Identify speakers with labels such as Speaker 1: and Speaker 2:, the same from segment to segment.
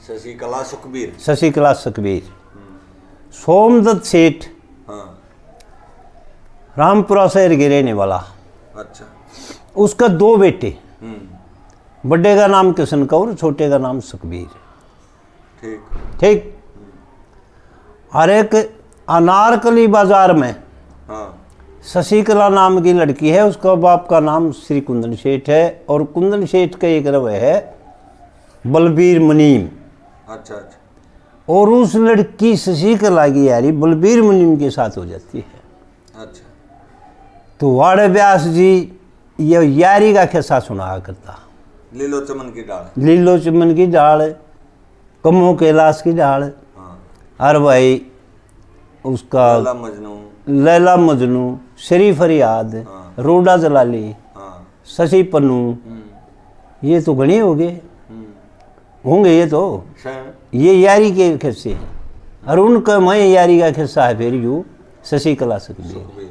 Speaker 1: शशिकला सुखबीर।
Speaker 2: शशिकला सुखबीर। सोमदत्त सेठ
Speaker 1: हाँ।
Speaker 2: रामपुरा शहर के रहने वाला।
Speaker 1: अच्छा।
Speaker 2: उसका 2 बेटे, बड़े का नाम किशन कौर, छोटे का नाम सुखबीर।
Speaker 1: ठीक
Speaker 2: ठीक। और एक अनारकली बाजार में
Speaker 1: हाँ।
Speaker 2: शशिकला नाम की लड़की है, उसका बाप का नाम श्री कुंदन सेठ है, और कुंदन सेठ का एक रव है बलबीर मुनीम।
Speaker 1: अच्छा अच्छा।
Speaker 2: और उस लड़की शशिकला की यारी बलबीर मुनीम के साथ हो जाती है।
Speaker 1: अच्छा।
Speaker 2: तो वाड़े व्यास जी ये यारी का किस्सा सुनाया करता।
Speaker 1: लीलो चमन की डाल।
Speaker 2: लीलो चमन की डाल, कमो कैलाश की डाल।
Speaker 1: हाँ।
Speaker 2: और भाई उसका लैला मजनू, शरीफ फरियाद,
Speaker 1: हाँ।
Speaker 2: रोडा जलाली,
Speaker 1: हाँ।
Speaker 2: शशि पन्नू, ये तो गणे हो गए होंगे। ये तो ये यारी के किस्से हैं। और उनका मैं यारी का किस्सा है फिर यूँ शशिकला सुखबीर।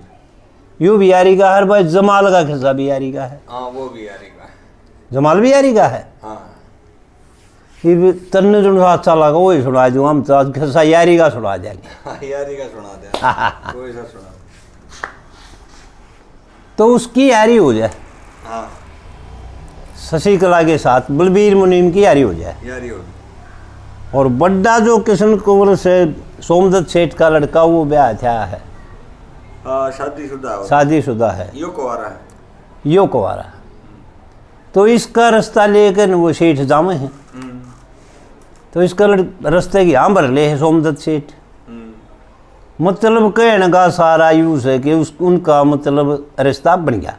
Speaker 2: यूँ भी यारी का है भाई। जमाल का किस्सा भी यारी का है।
Speaker 1: हाँ वो भी यारी का है।
Speaker 2: जमाल भी यारी का है।
Speaker 1: हाँ।
Speaker 2: ये तन्ने जो अच्छा लगा वही सुना दूँ। हम तो किस्सा यारी का सुना देंगे।
Speaker 1: हाँ, यारी का सुना दे। कोई सा सुना।
Speaker 2: तो उसकी यारी हो जाए
Speaker 1: हाँ।
Speaker 2: शशिकला के साथ बलबीर मुनीम की यारी हो जाए।
Speaker 1: यारी हो।
Speaker 2: और बड्डा जो किशन कुंवर से सोमदत्त सेठ का लड़का वो ब्याह था है। शादीशुदा है।
Speaker 1: यो कुंवारा है।
Speaker 2: यो कुंवारा। तो इसका रास्ता लेकर वो सेठ जामे हैं। तो इसका रास्ते की यहाँ भर ले है सोमदत्त सेठ। मतलब कहने का सारा यूज है कि उनका मतलब रिश्ता बन गया।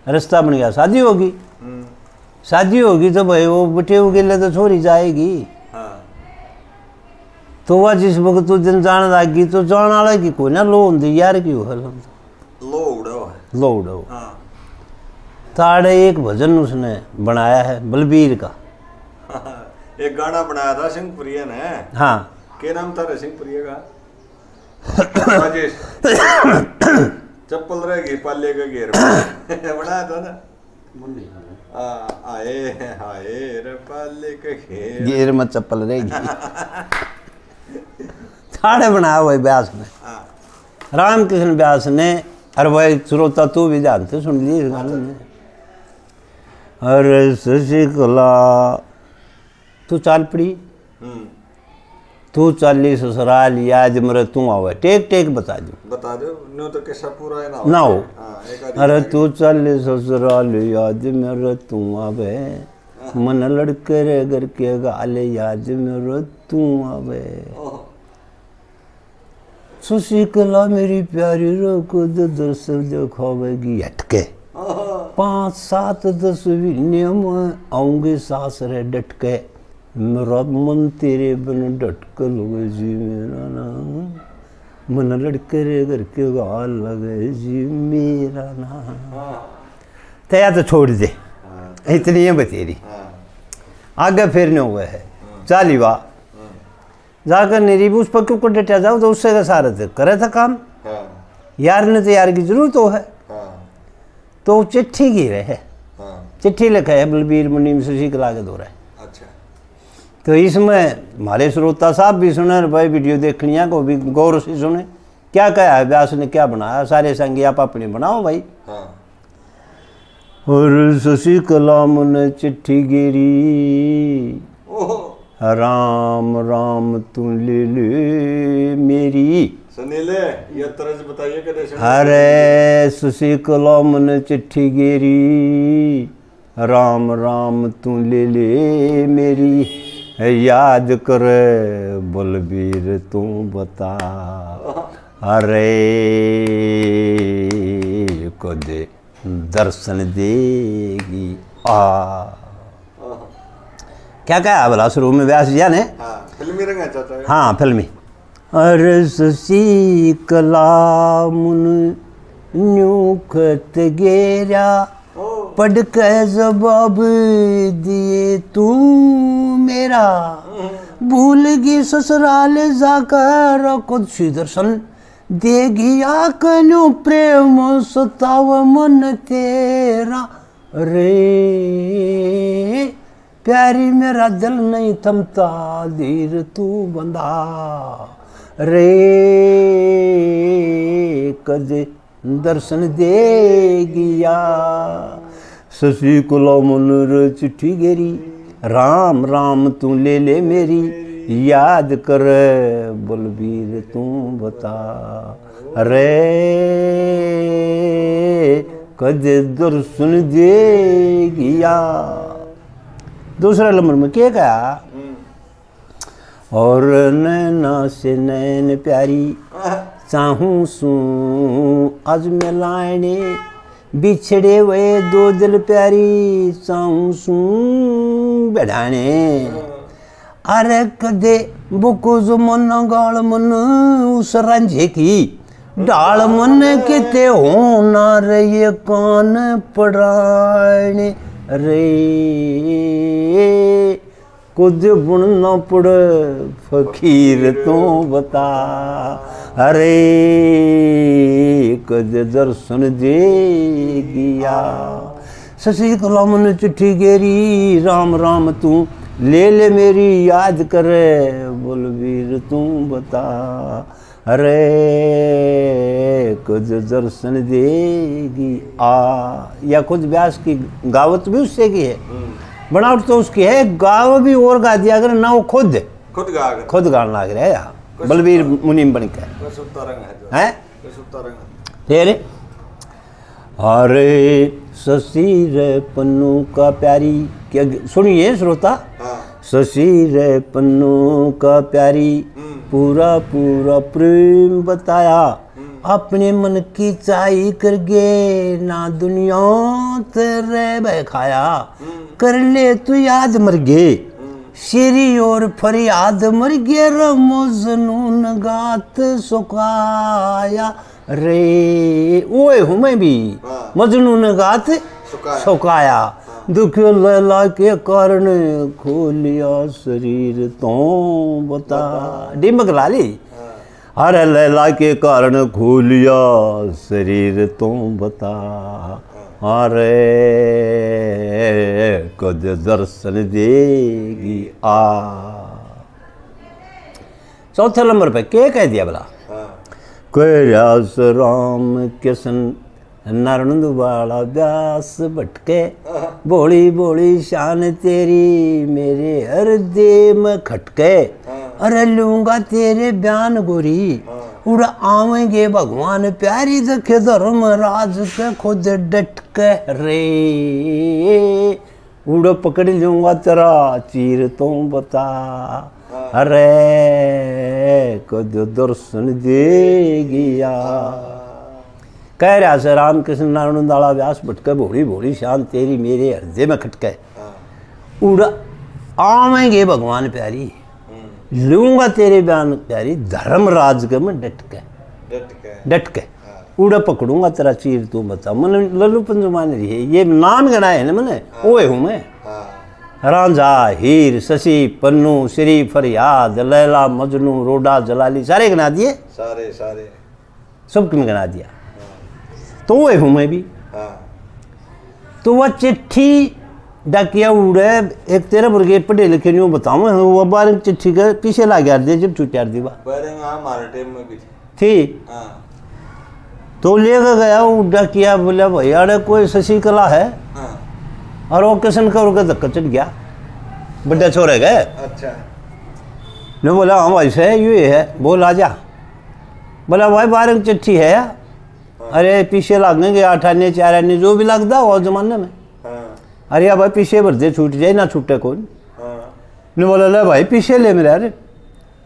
Speaker 2: रिश्ता बन गया, शादी होगी। शादी होगी तो भाई वो बेटे के लिए तो छोरी जाएगी।
Speaker 1: हाँ।
Speaker 2: तो वह जिस वक्त तो दिन जाने लगी तो जाने वाला की कोई ना लो होंगी यार की हो
Speaker 1: लो
Speaker 2: उड़ो।
Speaker 1: हाँ।
Speaker 2: ताड़े एक भजन उसने बनाया है बलबीर का।
Speaker 1: एक गाना बनाया था सिंहप्रिया ने।
Speaker 2: हाँ।
Speaker 1: क्या नाम था सिंहप्रिया का? राजेश। चप्पल रहेगी पाले का घेर बनाया था ना। आए हाय रे पाले का
Speaker 2: घेर में चप्पल रहेगी। ताड़े बनाया हुआ व्यास ने। रामकृष्ण व्यास ने। और भाई श्रोता तू भी जानते सुन ली इस गाने में। अरे शशिकला तू चाल पड़ी, तू चाली ससुराल याद मरे तू आवे। टेक टेक बता दो
Speaker 1: न्यू तो कैसा पूरा है
Speaker 2: ना हो। अरे तू चाली ससुराल याद मेरे तू आवे, मन लड़के रे घर के गाले याद मेरे तू आवे। शशिकला मेरी प्यारी रोको दर्श दिखावेगी हटके। 5, 7, 10 महीने में आऊंगे सास रे डटके। मेरा मन तेरे बिन डटकल लगे जी मेरा नाम, मन लड़के रे घर के गाल लगे जी मेरा नाम। तया तो छोड़ दे, इतनी है बतेरी। आगे फिर नहीं हुआ है। चाली वाह जाकर नहीं उस पर क्यों डटा जाओ। तो उससे का सारा तो करे था काम। यार ने तो यार की जरूरत हो है। तो चिट्ठी की रहे। चिट्ठी लिखा है बलबीर मुनीम शशिकला के दौरे।
Speaker 1: अच्छा।
Speaker 2: तो इसमें हमारे श्रोता साहब भी सुने भाई, वीडियो देखनी को भी गौर से सुने क्या कहा है व्यास ने, क्या बनाया। सारे संगी आप अपने बनाओ भाई। और शशिकला मुने चिट्ठी गिरी, राम राम तू ले ले मेरी।
Speaker 1: सुनीले ये तरज बताइए कैसे।
Speaker 2: अरे शशिकला मुने चिट्ठी गिरी, राम राम तू ले ले मेरी। याद करे बलबीर तू बता, अरे कदे दर्शन देगी आ। क्या कहा भला शुरू में व्यास जी ने?
Speaker 1: फिल्मी रंग है चाचा।
Speaker 2: हाँ फिल्मी। अरे शशिकला मुन न्यूखत गेरा, पढ़ के जवाब दिए तू मेरा। भूल गई ससुराल जाकर खुद सी दर्शन देगी आकन्यू प्रेम सताव मन तेरा। रे प्यारी मेरा दिल नहीं थमता धीर तू बंधा रे कदे दर्शन देगी या शशि कला मनर चिट्ठी गेरी राम राम तू ले ले मेरी याद कर बलबीर तू बता रे कदे दर्शन देगी या। दूसरा नंबर में क्या कहा और नैना से नैन प्यारी चाहूँ सू आज मैं लाने बिछड़े हुए दो दिल प्यारी चाहूँ सू बढ़ाने अरे कदे बुको जो मन गाल मन उस रंझे की डाल मन किते होना रे ये कान पड़ाने रे कुछ बुन न पड़ फकीर तो बता अरे कुछ दर्शन देगी या। शशि कला मन चिट्ठी गेरी राम राम तू ले ले मेरी याद करे बलबीर तू बता अरे कुछ दर्शन देगी आ। या खुद व्यास की गावत भी उससे की है, बनावट तो उसकी है, गाव भी और गा दिया अगर ना वो खुद गान लाग रहा है यहाँ बलबीर मुनीम बन के है। फिर अरे शशि रे पन्नू का प्यारी क्या सुनिए श्रोता शशि रे पन्नू का प्यारी पूरा पूरा प्रेम बताया अपने मन की चाई कर गे ना दुनिया तेरे बखाया कर ले तू याद मर गे शेरी और फरियाद मर गे रमोजनून गात सुकाया रे ओए हूँ मैं भी मजनून गात सुकाया दुख लैला के कारण खोलिया शरीर तो बता डिम्बक लाली अरे लैला के कारण खोलिया शरीर तो बता अरे कद दर्शन देगी आ। चौथे नंबर पे क्या कह दिया भला कैलाश राम किशन नरनंद वाला व्यास भटके बोली बोली शान तेरी मेरे हृदय में खटके अरे लूंगा तेरे बयान गोरी उड़ आवेंगे भगवान प्यारी देखे धर्म राज के खुद डट के रे उड़ पकड़ लूंगा तेरा चीर तो बता अरे खुद दर्शन देगी या। कह रहा से राम कृष्ण नारायण दाला व्यास भटके भोली भोली शान तेरी मेरे हृदय में खटके उड़ आवेंगे भगवान प्यारी लूंगा तेरे बयान प्यारी धर्म राज के में डट के उड़ा पकड़ूंगा तेरा चीर तू बता मन लल्लू पंजुमान रही है ये नाम गना है ना मैंने ओए हूँ मैं रांझा हीर शशि पन्नू श्री फरियाद लैला मजनू रोडा जलाली सारे गना दिए सारे सब क्यों गना दिया तो वो हूँ मैं भी तो वह चिट्ठी डाकिया उड़े एक तेरे मुर्गे पढ़े लिखे नहीं बताऊँ वो बार चिट्ठी के पीछे ला गया दे जब छुट्टी दी थी तो लेकर गया वो डाकिया बोला भैया अरे कोई शशि कला है और वो किशन का उनका धक्का चढ़ गया बड्डे छोरे गए अच्छा ने बोला हाँ भाई से ये है बोल आ जा बोला भाई बारह चिट्ठी है अरे पीछे लगेंगे 8 आने 4 आने जो भी लगता हो जमाने में अरे भाई पीछे भरते छूट जाए ना छूटे कौन ने बोला ले भाई पीछे ले मेरे अरे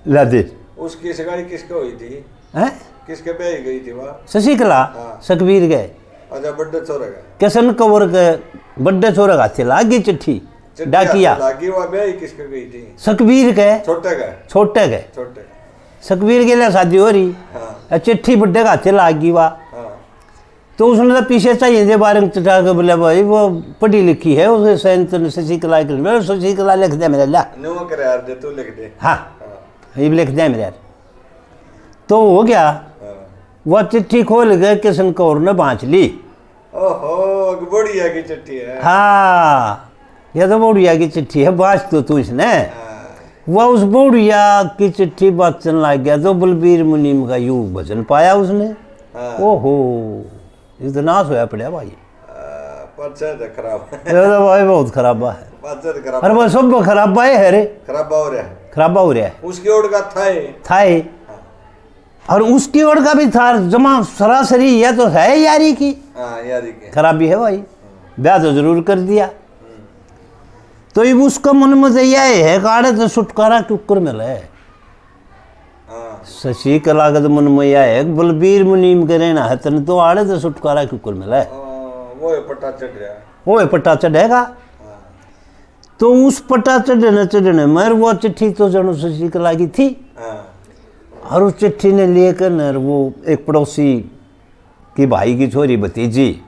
Speaker 2: ला दे
Speaker 1: उसकी सगाई किसके हुई थी
Speaker 2: हैं
Speaker 1: किसके पे गई थी वह
Speaker 2: शशि कला सकबीर गए
Speaker 1: अच्छा बड्डे छोरे गए
Speaker 2: किशन कवर के बड्डे छोरे का थे लागी चिट्ठी डाकिया
Speaker 1: लागी वह ब्याह किसके गई थी
Speaker 2: सकबीर के छोटे गए सकबीर के लिए शादी हो रही चिट्ठी बड्डे का थे लागी वह तो उसने तो पीछे चाहिए थे बारह चटा के बोले भाई वो पढ़ी लिखी है उसे सैंत शशि कला शशि कला लिख दे मेरे ला
Speaker 1: तू लिख दे
Speaker 2: हाँ ये लिख दे मेरे यार तो हो गया वह चिट्ठी खोल के किशन कौर ने बाँच ली
Speaker 1: ओहो बढ़िया की चिट्ठी है
Speaker 2: हाँ यह तो बौड़िया की चिट्ठी है, बात तो तू इसने। वह उस बौड़िया की चिट्ठी वाचन लग गया तो बलबीर मुनीम का यू भजन पाया उसने। ओहो, ये तो नाश होया पड़ा भाई,
Speaker 1: खराब
Speaker 2: तो भाई बहुत खराबा है। अरे वो सब खराबा है रे,
Speaker 1: खराबा हो रहा है,
Speaker 2: खराबा हो रहा है।
Speaker 1: उसकी ओर का था ही।
Speaker 2: और उसकी ओर का भी था जमा सरासरी, यह तो है यारी की,
Speaker 1: यारी की
Speaker 2: खराबी है भाई। ब्याह तो जरूर कर दिया, तो ये उसका मन में यह है काड़े तो छुटकारा क्यों मिले। शशि कला का तो मन में यह है बलबीर मुनीम के रहना है तन तो आड़े तो छुटकारा क्यों मिले।
Speaker 1: वो पट्टा चढ़ रहा,
Speaker 2: वो पट्टा चढ़ेगा। तो उस पट्टा चढ़ने में वो चिट्ठी तो जनो शशि कला की थी, और उस चिट्ठी ने लेकर न वो एक पड़ोसी की भाई की छोरी भतीजी,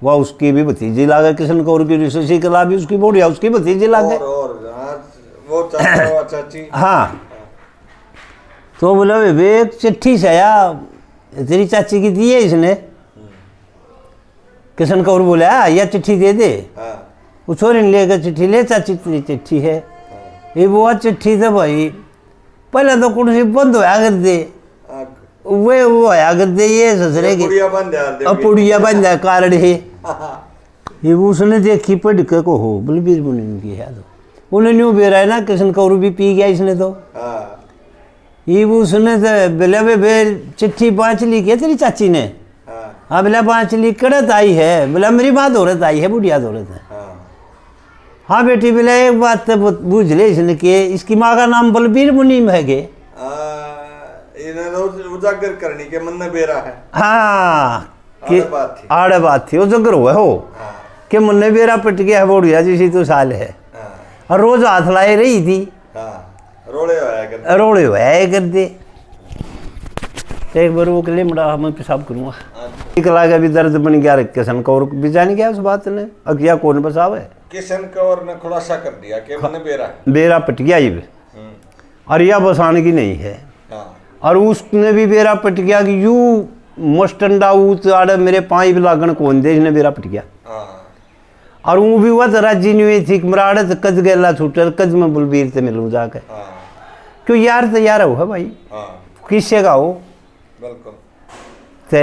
Speaker 2: वह उसकी भी भतीजी लागे, किशन कौर की शशि कला भी उसकी बोड़िया उसकी भतीजी लागे।
Speaker 1: वो चाची
Speaker 2: हाँ, तो बोला वे एक चिट्ठी से आया तेरी चाची की दी है इसने। किशन कौर बोला यह चिट्ठी दे दे। वो छोरी ने लेकर चिट्ठी, ले चाची तेरी चिट्ठी है। ये वो चिट्ठी था भाई, पहले तो कुछ बंद होया कर दे, वो होया कर दे ये ससुरे के पुड़िया बन जाए कारण है। ये उसने देखी पढ़ के को हो बलबीर मुनीम की है, तो उन्हें न्यू बेरा है ना किशन कौर भी पी गया इसने तो। ये उसने तो बोला बे चिट्ठी बाँच ली क्या तेरी चाची ने। हाँ बोला बाँच ली, कड़त आई है। बोला मेरी बात औरत आई है, बुढ़िया औरत है। हाँ बेटी बोला एक बात तो बूझ ले इसने कि इसकी माँ का नाम बलबीर मुनीम है के।
Speaker 1: उजागर करनी के मन में बेरा है।
Speaker 2: हाँ कि आड़े बात थी उजागर हुआ हो कि मन में बेरा पट गया है बोड़िया जिसी तो साल है। और रोज हाथ लाए रही थी, रोड़े हुआ कर दे। एक बार वो कले मड़ा मैं पेशाब करूँगा, निकला का भी दर्द बन गया। किशन कौर भी जान गया उस बात ने, अकिया कौन बसावे।
Speaker 1: किशन कौर ने खुलासा कर दिया कि मन
Speaker 2: बेरा पट गया ये, और यह बसाने की नहीं है। और उसने भी बेरा पट गया कि यू मस्टंडा आड़े मेरे पाँच भी लागन कौन दे, इसने बेरा पट गया। और वो भी हुआ तो राजी नहीं हुई थी मराड़े तो कज गेला छूटे, कज में बलबीर से मिलूँ जाकर। क्यों यार तो यार हो है भाई, किससे का हो ते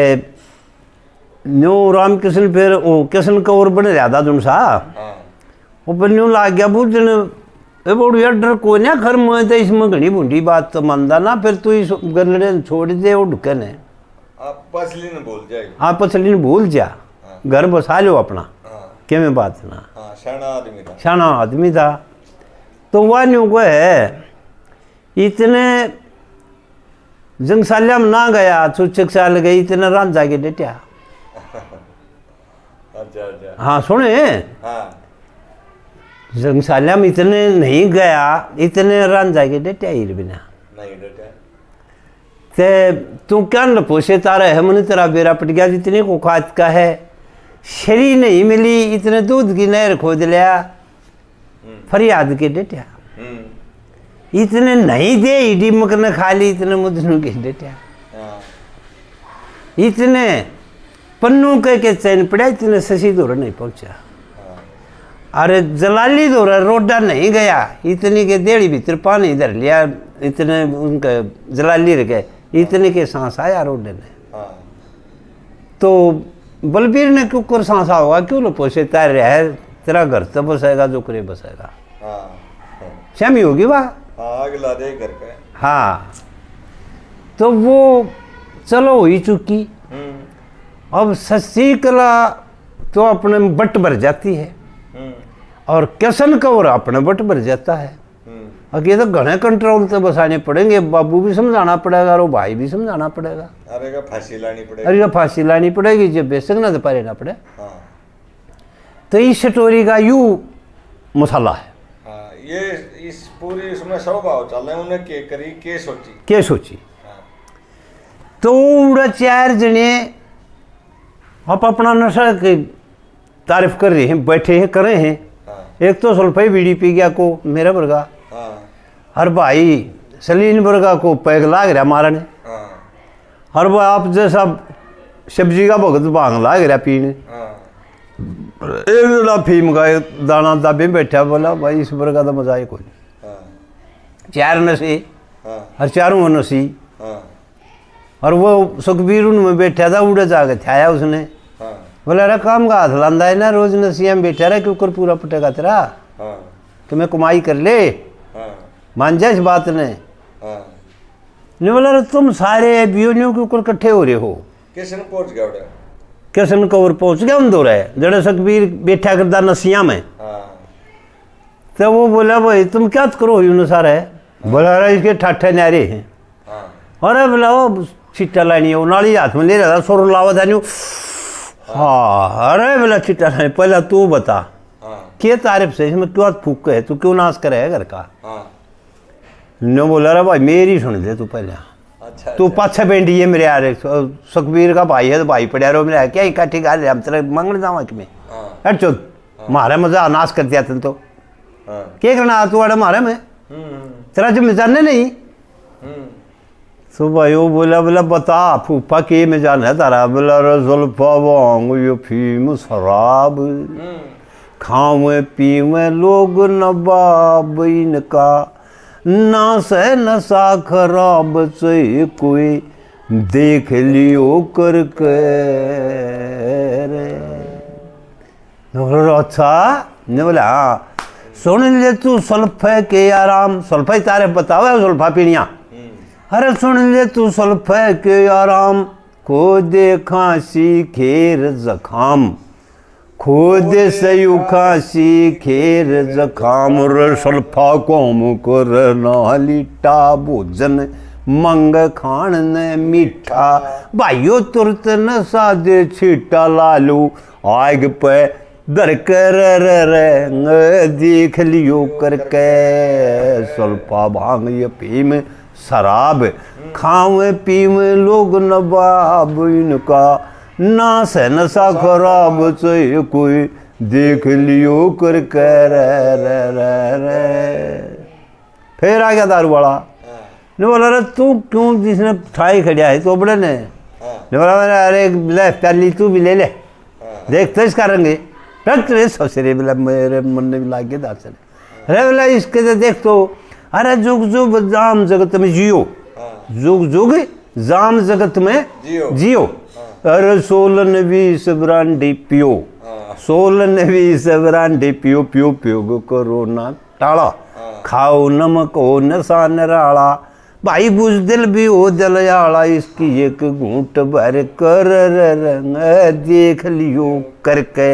Speaker 2: न्यू राम किशन फिर वो किशन कौर बने ज्यादा जुन सा वो पर न्यू लाग गया बूझन बोड़िया डर कोई ना घर में तो इसमें घनी बूढ़ी बात तो मानदा ना, फिर तू इस गलड़े छोड़ दे वो ढुके ने
Speaker 1: पसली ने भूल जाए।
Speaker 2: हाँ पसली ने भूल जा, घर बसा लो अपना, क्या में बात ना। शाना आदमी था। तो वह न्यू को है इतने जंगसालिया में ना गया, छुच्छक साल गई, इतने रात जाके डेटिया। हाँ सुने, जंगसालिया में इतने नहीं गया, इतने रात जाके डेटिया ही बिना ते तू क्या न पोसे तारा है मन तेरा बेरा पट गया, जितने को खाद का है शरीर नहीं मिली, इतने दूध की नहर खोद लिया फरियाद के डेटिया। इतने नहीं दे डिमक ने खा ली, इतने मुदनू के डेटिया। इतने पन्नू के चैन पड़ा, इतने शशि दौरा नहीं पहुंचा। अरे जलाली दौरा रोडा नहीं गया, इतनी के देड़ी भीतर पानी धर लिया, इतने उनका जलाली रखे, इतने के सांस आया रोडे ने। तो बलबीर ने क्यों कर सांसा होगा, क्यों न पोसे तार रहा है, तेरा घर तो बसेगा जो करे बसेगा। शामी होगी वाह
Speaker 1: अगला दे घर का।
Speaker 2: हाँ तो वो चलो हो ही चुकी। अब शशि कला तो अपने बट भर जाती है, और किशन कौर अपने बट भर जाता है। अब ये तो घने कंट्रोल तो बसाने पड़ेंगे, बाबू भी समझाना पड़ेगा और भाई भी समझाना पड़ेगा।
Speaker 1: अरे फांसी लानी पड़ेगी,
Speaker 2: अरे फांसी लानी पड़ेगी, जब बेशक ना तो पारे ना पड़े। तो इस स्टोरी का यू मसाला है।
Speaker 1: ये इस पूरी इसमें स्वभाव चल रहा है, उन्हें के सोची
Speaker 2: तो उड़ा चार जने आप अपना नशा की तारीफ कर रहे हैं, बैठे हैं कर रहे हैं। एक तो सुल्फाई बीड़ी पी गया को मेरा वर्गा, हर भाई सलीन वर्गा को पैग लाग रहा मारने, हर वो आप जैसा सब्जी का भगत भांग लाग रहा पीने, एक जड़ा फीम का एक दाना दाबे में बैठा, बोला भाई इस पर का तो मजा है कोई। चार नशे और चारों नशी, और वो सुखबीर उनमें बैठा था, उड़े जाके थाया उसने। बोला अरे काम का हाथ लांदा है ना, रोज नशिया में बैठा रहा क्यों कर पूरा पटेगा तेरा, तुम्हें कमाई कर ले, मान जा इस बात ने। नहीं बोला तुम सारे बियोनियों के ऊपर इकट्ठे हो रहे हो।
Speaker 1: किशन पहुंच गया उड़े,
Speaker 2: किशन कवर पहुंच गया उन दो रहे जड़े सुखबीर बैठा करता नसिया में। तो वो बोला भाई तुम क्या करो यूं सारे, बोला रहा इसके ठाठे नारे हैं। अरे बोला वो छिट्टा लानी है, वो नाली हाथ में ले रहा था, सुर लावा था न्यू। हाँ अरे बोला छिट्टा लानी, पहला तू बता क्या तारीफ से इसमें क्यों फूक है, तू क्यों नाश करे घर का। ने बोला रे भाई मेरी सुन दे तू पहले,
Speaker 1: अच्छा,
Speaker 2: तू पाछे बैठी है मेरे यार, सुखबीर का भाई है तो भाई पड़ा रहो मेरे क्या इकट्ठी गाल हम तेरे मंगल जावा कि मैं हट चो मारे मजा नाश कर दिया तो क्या करना तू अरे मारे में तेरा जो जाने नहीं। तो भाई वो बोला बता फूफा के में जाना है तारा, बोला जुल्फा वांग यो फीम शराब खावे पीवे लोग नवाब इनका, ना से नशा खराब से कोई देख लियो करके रे। अच्छा ने बोला हाँ सुन ले तू सुल्फे के आराम, सुल्फे तारे बताओ सुल्फा पीनिया। अरे सुन ले तू सुल्फे के आराम, को दे खांसी खेर जखाम, खुद से यू खांसी खेर जखाम, सुल्फा कोम कर नालिटा भोजन मंग खान ने मीठा, भाइयों तुरत न सादे छीटा लालू आग पे दर कर देख लियो करके, सुल्फा भांग ये पीम शराब खावे पीवे लोग नवाब इनका, ना से नशा खराब से कोई देख लियो करके रे। फिर आ गया दारू वाला ने बोला रे तू क्यों जिसने ठाई खड़िया है तो बड़े ने बोला अरे ले प्याली तू भी ले ले देख तो इसका रंग रक्त रे ससुरे बोला मेरे मन में लाग गया दार चले। अरे बोला इसके तो देख तो अरे जुग जुग जाम जगत में जियो, जुग जुग जाम जगत में जियो। अरे 16 20 ब्रांडी पियो, 16 20 ब्रांडी पियो पियो पियो करो ना टाला, खाओ नमक हो नशा निराला, भाई बुजदिल भी हो जलयाला, इसकी एक घूंट भर कर देख लियो करके।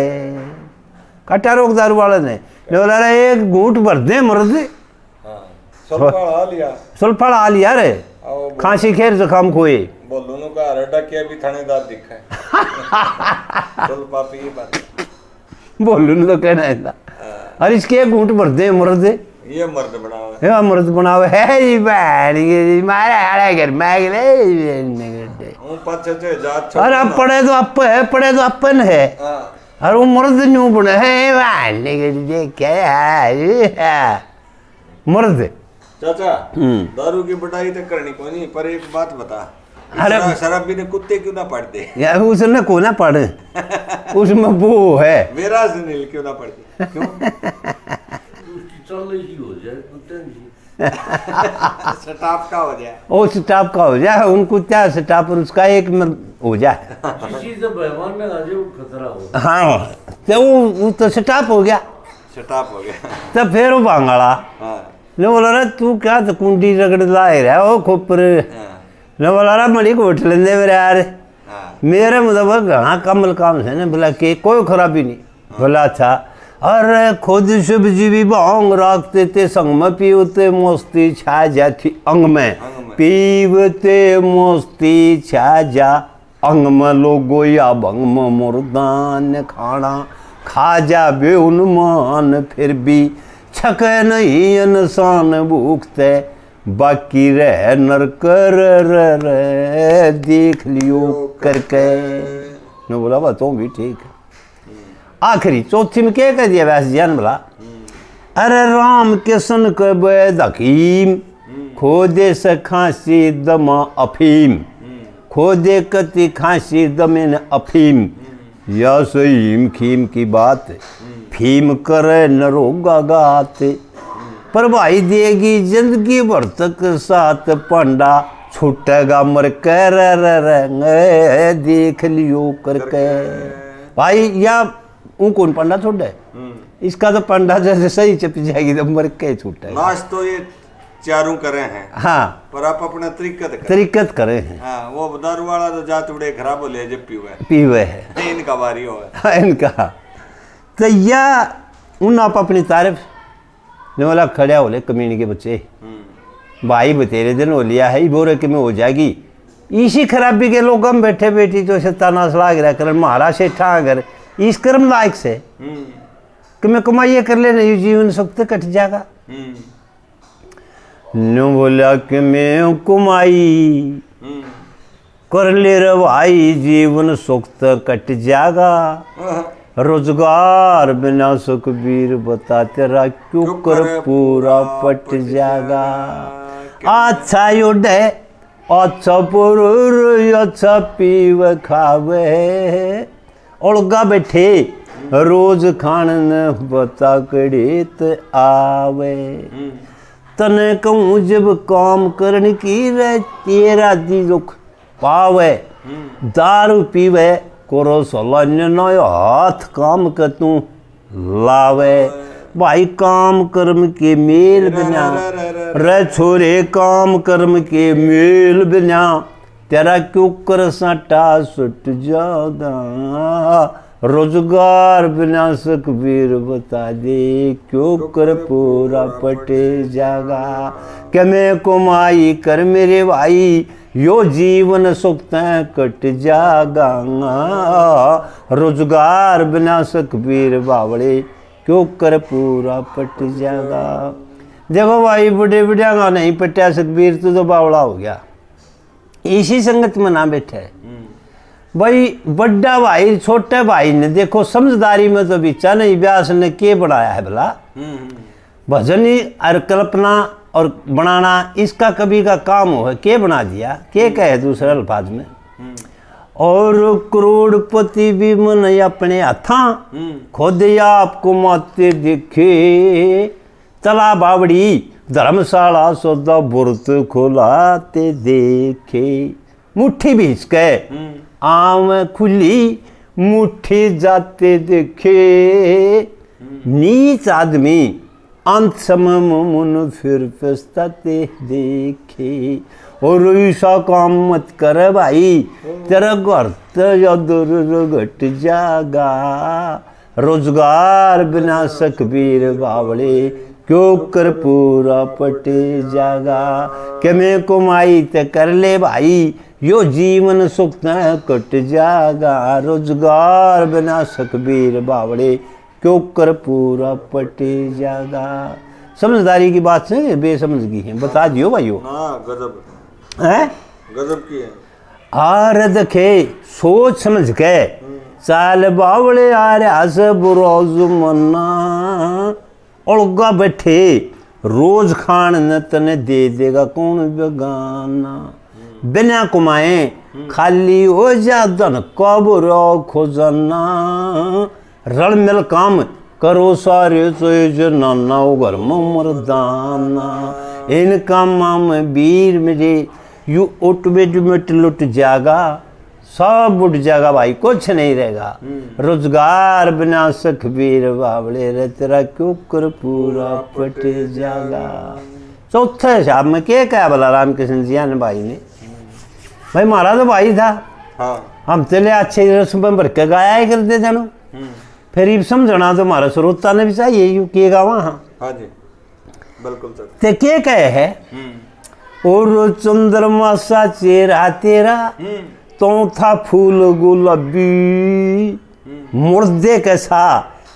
Speaker 2: कट्टा रोक दारू वाले ने बोला रे एक घूंट भर दे मर्द, सुल्फा आ लिया रे खांसी खेर जखाम खोए
Speaker 1: बोलूं का रडा के भी थानेदार दिखा है सुल्फा पी बात
Speaker 2: बोलूं तो कहना है था। और इसके एक घूंट भर दे मर्द,
Speaker 1: ये मर्द बनावे,
Speaker 2: ये मर्द बनावे है जी बहन के मारे आड़े घर में गए
Speaker 1: हूं पाछे से जात।
Speaker 2: अरे अब पड़े तो अप है, पड़े तो अपन है, और वो मर्द न्यू बने है बहन के क्या मर्द।
Speaker 1: चाचा दारू की बटाई तो करनी कोई नहीं, पर एक बात बता,
Speaker 2: अरे
Speaker 1: शराबी ने कुत्ते क्यों ना पढ़ते
Speaker 2: यार, उसने को ना पढ़े उसमें वो है
Speaker 1: मेरा सुनील क्यों ना पढ़ते क्यों स्टाफ का हो जाए,
Speaker 2: ओ स्टाफ का हो जाए, उनको क्या स्टाफ उसका एक हो जाए हाँ, तो वो तो स्टाफ हो गया,
Speaker 1: स्टाफ हो गया।
Speaker 2: तो फिर वो भांगाड़ा ने बोला रे तू क्या तो कुंडी रगड़ लाए रहा ओ खोपर, ने बोला रे मड़ी कोट लेंदे मेरे यार, मेरे मतलब घना कमल काम से ने बोला कि कोई खराबी नहीं। बोला अच्छा अरे खुद शुभ जीवी भांग रखते थे संग में पीवते मस्ती छा जाती अंग में, पीवते मस्ती छा जा अंग में लोगो या भंग में मुर्दान खाना खा जा बे उन्मान, फिर भी छके नहीं इंसान भूखते बाकी रह नर कर देख लियो करके। ने बोला बा तुम भी ठीक है। आखिरी चौथी में क्या कह दिया वैसे जान बोला अरे राम किशन के बैद हकीम, खोदे से खांसी दमा अफीम, खोदे कति खांसी दमे न अफीम, या सहीम खीम की बात फीम करे न रोगा गात पर भाई देगी जिंदगी भर तक साथ पंडा छूटेगा मर के रे देख लियो करके भाई या वो कौन पंडा छोड़े इसका तो पंडा जैसे सही चप जाएगी तो मर के छूटेगा
Speaker 1: नाश तो ये चारों करे हैं
Speaker 2: हाँ
Speaker 1: पर आप अपना तरीकत
Speaker 2: करे हैं
Speaker 1: हाँ वो दारू वाला तो जात उड़े खराब हो ले जब
Speaker 2: पीवे है
Speaker 1: इनका बारी हो
Speaker 2: हाँ इनका तो या उन आप अपनी तारीफ ने वाला खड़ा हो ले कमीने के बच्चे भाई बतेरे दिन हो लिया है बोरे के में हो जाएगी इसी खराबी के लोग हम बैठे बैठी तो सत्यानाश लाग रहा कर महाराज से ठा कर इस कर्म लायक से कि मैं कमाइए कर ले नहीं जीवन सुख कट जाएगा नो बोला कि मैं कमाई कर ले रे भाई जीवन सुख कट जाएगा रोजगार बिना सुखबीर बता तेरा क्यों कर पूरा पट जाएगा अच्छा योडे अच्छा पुरुर अच्छा पीव खावे ओलगा बैठे रोज खान न बता कड़ेत आवे तने कहूँ जब काम करने की रे तेरा दी दुख पावे दारू पीवे कोरो सोलन्य नयो हाथ काम कर तू लावे भाई काम कर्म के मेल बिना रे छोरे काम कर्म के मेल बिना तेरा क्यों कर सटा सुट जादा रोजगार बिना सुखबीर बता दे क्यों कर पूरा पटे जागा क्या मैं कमाई कर मेरे भाई यो जीवन सुख कट जागा रोजगार बिना सुखबीर बावड़े क्यों कर पूरा पट जागा देखो भाई बुढ़े बुढ़िया नहीं पटिया सुखबीर तो बावड़ा हो गया इसी संगत में ना बैठे भाई बड़ा भाई छोटे भाई ने देखो समझदारी में तो बिचा नहीं व्यास ने के बनाया है भला भजनी और कल्पना और बनाना इसका कभी का काम हो है के बना दिया के कहे दूसरे अल्फाज में और करोड़पति भी मन अपने हथा खुद आपको माते दिखे तला बावड़ी धर्मशाला सौदा बुरत खोलाते देखे मुट्ठी बीच के आम खुली मुट्ठी जाते देखे नीच आदमी अंत समय मुन फिर पछताते देखे और ऐसा काम मत कर भाई तेरा घर तो घट जागा रोजगार बिना सुखबीर बावड़े क्यों कर पूरा पटे जागा के मैं कमाई ते कर ले भाई यो जीवन सुख कट जागा रोजगार बिना सुखबीर बावड़े क्यों कर पूरा पटे जागा समझदारी की बात से बेसमझ की है बता दियो भाइयों
Speaker 1: गजब
Speaker 2: है
Speaker 1: गजब की है
Speaker 2: आर देखे सोच समझ के चाल बावड़े आ रहा रोज मना ओलगा बैठे रोज खान न तने दे देगा कौन बेगाना बिना कमाए खाली हो जा धन कब रो खोजना रण मिल काम करो सारे सोए नाना घर में मरदाना इन कामा में वीर मेरे यू ऑटोमेटिक लुट जागा सब उठ जाएगा भाई कुछ नहीं रहेगा रोजगार बिना सुखबीर बावड़े रे तेरा क्यों कर पूरा पट जागा चौथे साहब में क्या कहा बोला रामकृष्ण जी ने भाई ने भाई हमारा तो भाई था हम चले अच्छे रस्म में भर के गाया ही करते जानो फिर ये समझना तो हमारा श्रोता ने भी चाहिए यू के गावा हाँ
Speaker 1: जी बिल्कुल
Speaker 2: ते के कहे है और चंद्रमा सा चेहरा तेरा तो था फूल गुलाबी मुर्दे कैसा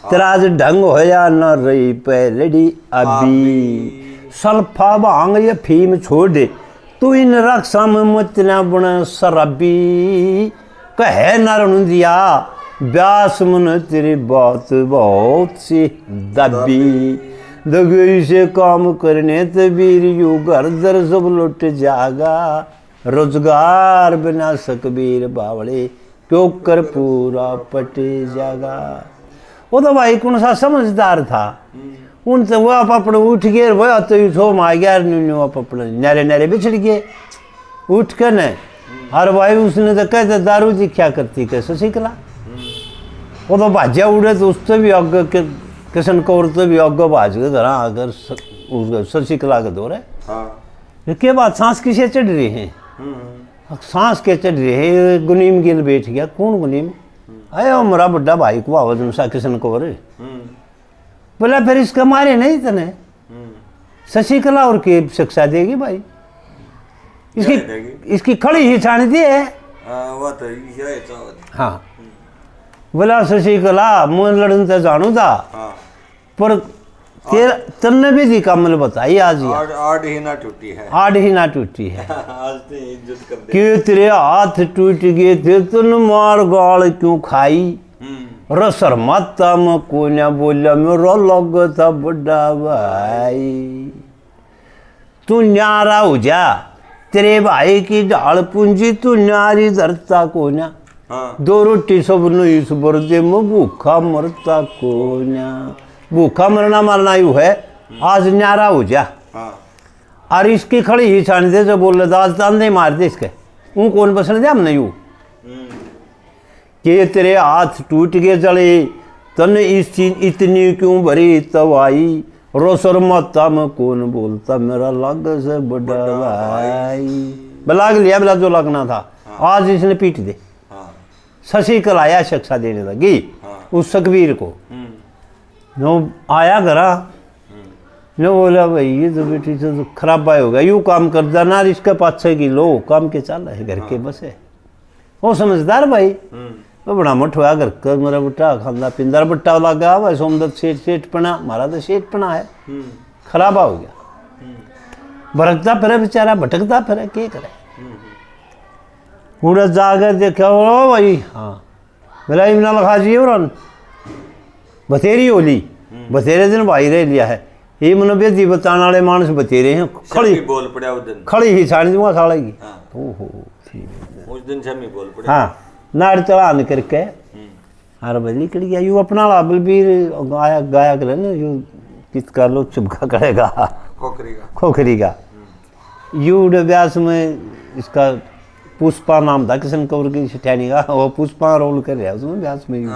Speaker 2: तेराज ढंग होया न रही पैलड़ी अभी सल्फा भांग ये फीम छोड़ दे तू इन रक्षा में मत न बन शराबी कहे नरण दिया व्यास मन तेरी बात बहुत सी दबी दगई से काम करने तो वीर यू घर दर सब लुट जागा रोजगार बिना सुखबीर बावड़े क्यों कर पूरा पटे जागा। वो तो भाई कौन सा समझदार था, उन तो वो आप अपने उठ गए, वो तो यू सो मार गया, आप अपने नारे नारे बिछड़ गए उठ कर न। हर भाई उसने तो कहते दारू जी क्या करती कैसे सीखला। वो तो भाजा उड़े तो उससे भी अग किशन कौर तो भी अग भाज के धरा अगर उसको शशिकला के दौरे। के बाद सांस किसे चढ़ रही है, सांस के चढ़ रही है। गुनीम गिल बैठ गया, कौन गुनीम, आया मेरा बड़ा भाई को आवाज सा किशन कौर। बोला फिर इसका मारे नहीं तने, शशिकला और की शिक्षा देगी भाई, इसकी खड़ी ही छान दी है। हाँ बोला शशिकला मुझे लड़न तो जानू था, पर तेरा तन्ने भी दी कमल बताई आज
Speaker 1: आड़ ही ना टूटी है,
Speaker 2: आड़ ही ना टूटी है।
Speaker 1: आज ते इज्जत कर दे।
Speaker 2: क्यों तेरे हाथ टूट गए थे तुन मार गाल क्यों खाई, रसर माता में कोई ना बोला मेरा लग था बड़ा भाई। तू न्यारा हो जा, तेरे भाई की ढाल पूंजी तू न्यारी धरता को ना। दो रोटी सब इस बरदे में भूखा मरता को ना। भूखा मरना मरना यू है, आज न्यारा हो जा। और इसकी खड़ी ही छान दे जो बोल रहे आज तान दे मार दे इसके, वो कौन बसने दे हमने यू कि तेरे हाथ टूट गए जले तन इस चीज इतनी क्यों भरी तवाई। रोसर माता में कौन बोलता मेरा लग से बड़ा भाई। बलाग लिया बिला जो लगना था, आज इसने पीट दे। शशिकला आया शिक्षा देने लगी उस सकबीर को। नो आया घरा नो बोला भाई ये तो बेटी तो खराब होगा, यू काम कर देना इसके पाछे की लो काम के चल है घर के बस है। वो समझदार भाई, वो बड़ा मठ हुआ घर का मेरा बट्टा खांदा पिंदर बट्टा लगा भाई सोमदत्त सेठ सेठ पना, हमारा तो सेठ पना है। खराब हो गया, भटकता फिर बेचारा भटकता फिर क्या करे। पूरा जाकर देखा बोलो भाई, हाँ बोला इमना लखा जी और बतेरी होली बतेरे दिन भाई रह लिया है। ये मन बेदी बताने वाले मानस बतेरे हैं, खड़ी
Speaker 1: बोल पड़ा उस दिन,
Speaker 2: खड़ी ही छाड़ी दूंगा साले की। ओहो
Speaker 1: उस दिन छमी बोल पड़े।
Speaker 2: हाँ नाड़ चढ़ान करके हर भाई निकल गया। यू अपना ला बलबीर आया गाया करे ना, यू किसका लो चुपका करेगा खोखरी का। यू व्यास में इसका पुष्पा नाम था किशन कौर की ठहनी का, वो पुष्पा रोल कर रहा है उसमें व्यास में।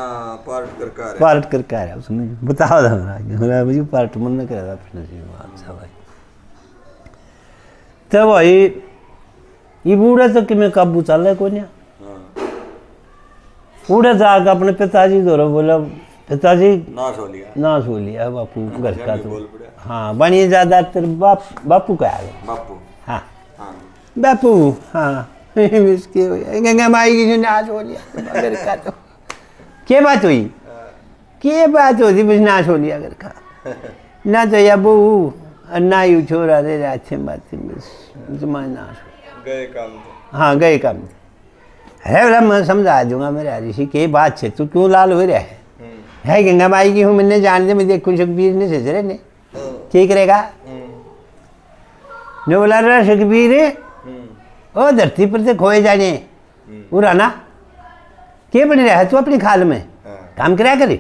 Speaker 2: पार्ट करके आ रहा है उसमें, बताओ था मुझे पार्ट मन में कर रहा था। अच्छा भाई तो भाई ये बूढ़ा तो कि मैं काबू चल रहा है कोई नहीं। बूढ़ा जाकर अपने पिताजी दौरा बोला पिताजी नाश हो लिया बापू घर का। तो हाँ बनिए ज्यादा तेरे बापू का आ गया। बापू हाँ बापू हाँ गंगा माई की नाश हो लिया घर का। तो क्या बात हुई, क्या बात होती बस नाश हो लिया घर का ना। तो या बहू ना यू छोरा रे अच्छे बात बस तुम्हारा नाश हो
Speaker 1: गए काम।
Speaker 2: हाँ गए काम है बोला मैं समझा दूंगा मेरे ऋषि के बात से तू क्यों लाल हो रहा है गंगा माई की हूँ मैंने जान दे मैं देखूँ सकबीर ने से रहे ने ठीक रहेगा। ने बोला रहा सकबीर ओ धरती पर से खोए जाने वो रहना क्या बन रहा है तू अपनी खाल में काम कराया करे।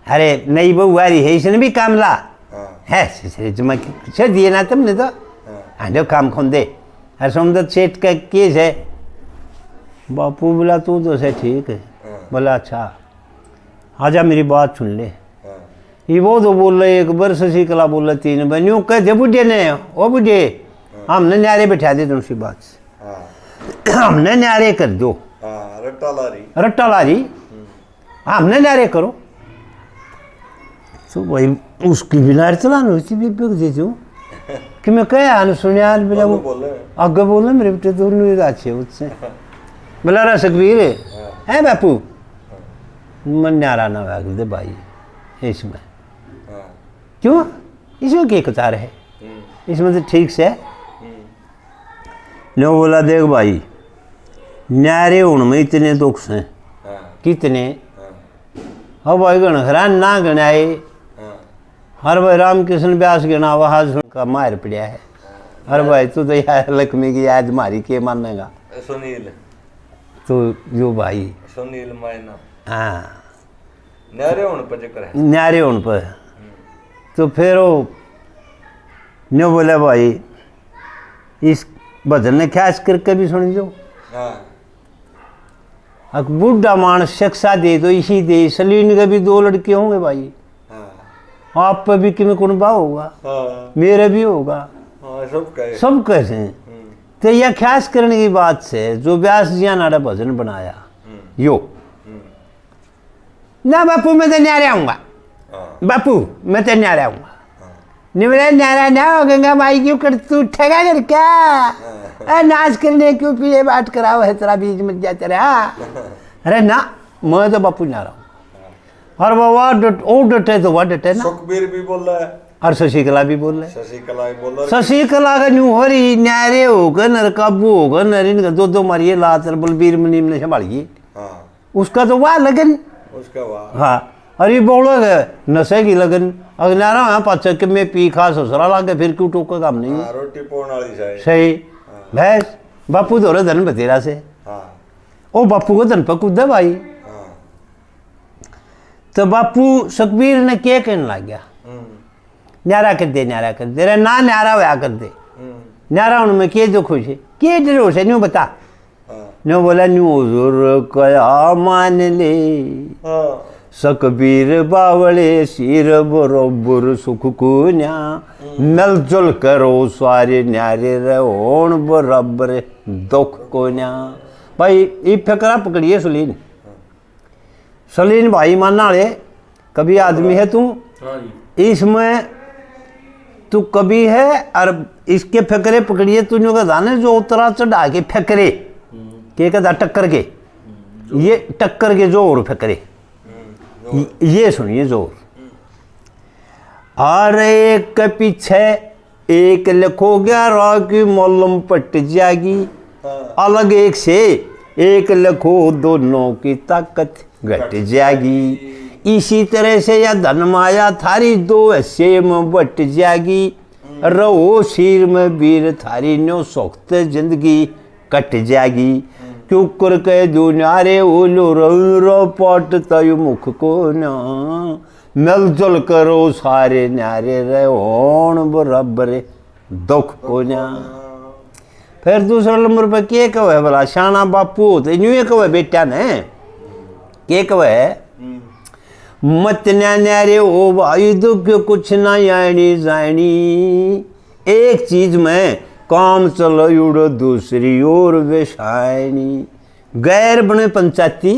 Speaker 2: अरे नई बहू आ रही है इसने भी काम ला है तुम्हें दिए ना तुमने तो हाँ काम खोन दे। अरे सोमदत्त सेठ का केस है। बापू बोला तू तो से ठीक है। बोला अच्छा आजा मेरी बात सुन ले। ये वो तो बोल रहे एक बार शशिकला बोल रहे तीन बार यूँ कहते बुढ़े ने ओ बुढ़े हमने न्यारे बैठा दे तुमसी बात से हमने न्यारे कर दो। रट्टा लारी हमने न्यारे करो। तो भाई उसकी बिना चलाना उसकी भी बिक दे दूँ कि मैं कह सुनिया बिना आगे बोल मेरे बेटे दोनों अच्छे उससे। बोला रहा सकबीर है बापू मन न्यारा ना भाग दे भाई इसमें क्यों इसमें क्या कतार है इसमें तो ठीक से नो। बोला देख भाई न्यारे होने में इतने दुख हैं कितने अब भाई गणखरा ना गणाए हर भाई रामकृष्ण व्यास गणा वहाँ का मार पड़ा है। हर भाई तू तो यार लक्ष्मी की याद मारी के मानेगा
Speaker 1: सुनील
Speaker 2: तो जो भाई
Speaker 1: सुनील मायना
Speaker 2: हाँ
Speaker 1: न्यारे होने पर जिक्र है।
Speaker 2: न्यारे होने पर तो फिर वो न्यू बोले भाई इस भजन ने ख्यास करके भी सुन जो।
Speaker 1: हाँ
Speaker 2: अब बुढ़ा मानस शिक्षा दे दो इसी दे सलीन के भी 2 लड़के होंगे भाई।
Speaker 1: हाँ
Speaker 2: आप पे भी किमें कुनबा होगा।
Speaker 1: हाँ
Speaker 2: मेरे भी होगा।
Speaker 1: हाँ
Speaker 2: सब कैसे हैं। तो यह ख्यास करने की बात से जो व्यास जी नाड़ा भजन बनाया यो ना बापू मैं तो न्यारे आऊंगा। बापू मैं तो न्यारे आऊंगा। निवरे न्यारा ना हो गंगा माई क्यों कर तू उठेगा कर क्या नाच करने क्यों पीले बाट कराओ है तेरा बीज मत जा तेरा। अरे ना मैं तो बापू न्यारा हूँ और वो डटे तो वह डटे ना।
Speaker 1: सुखबीर भी बोल रहा है
Speaker 2: और शशिकला भी बोल रहे।
Speaker 1: शशिकला भी बोल रहा है।
Speaker 2: शशिकला का न्यू हो रही न्यारे होगा नर काबू होगा नर इनका 2 मारिए लातर बलबीर मुनीम ने संभालिए।
Speaker 1: हाँ
Speaker 2: उसका तो वाह लगन
Speaker 1: उसका वाह।
Speaker 2: हाँ अरे बोलोगे नशे की लगन अगनारा यहाँ पाचा के में पी खा ससुरा लागे फिर क्यों टोका काम नहीं।
Speaker 1: हाँ, रोटी पोड़ने वाली चाहिए।
Speaker 2: सही भैंस बापू तो रहे धन बतेरा से।
Speaker 1: हाँ
Speaker 2: ओ बापू को धन पर कूदा भाई।
Speaker 1: हाँ
Speaker 2: तो बापू सुखबीर ने क्या कहने लग गया न्यारा कर दे रे ना न्यारा होया कर दे न्यारा उनमें के जो खुश है के डरो से न्यू बता। न्यू बोला न्यू हुजूर कया मान ले सकबीर बावले सिर बरोबर सुख को न्या मिल जुल करो सारे न्यारे रोण बराबर दुख को न्या। भाई ये फिक्रा पकड़िए सलीन भाई मानना वाले कभी आदमी है तू इसमें तू कभी है और इसके फिक्रे पकड़िए तू न्यू का दाने जो उतरा चढ़ा के फिक्रे के कहता टक्कर के ये टक्कर के जोर फिक्रे ये सुनिए जोर। और एक के पीछे एक लिखो 11 की मोलम पट जाएगी अलग एक से एक लिखो दोनों की ताकत घट जाएगी। इसी तरह से या धन माया थारी 2 हिस्से में बट जाएगी रहो सिर में वीर थारी न्यो सोख्त जिंदगी कट जाएगी। क्यों कर के दुनियारे ओलो रो पट तयु मुख को ना मिल जुल करो सारे न्यारे रोण बराबर दुख को ना। फिर दूसरा नंबर पर के कहे भला शाना बापू होते न्यू कहे बेटा ने के कहे मत न्यारे ओ भाई दुख कुछ ना यानी जानी एक चीज में काम चलो उड़ो दूसरी ओर बेसायनी गैर बने पंचायती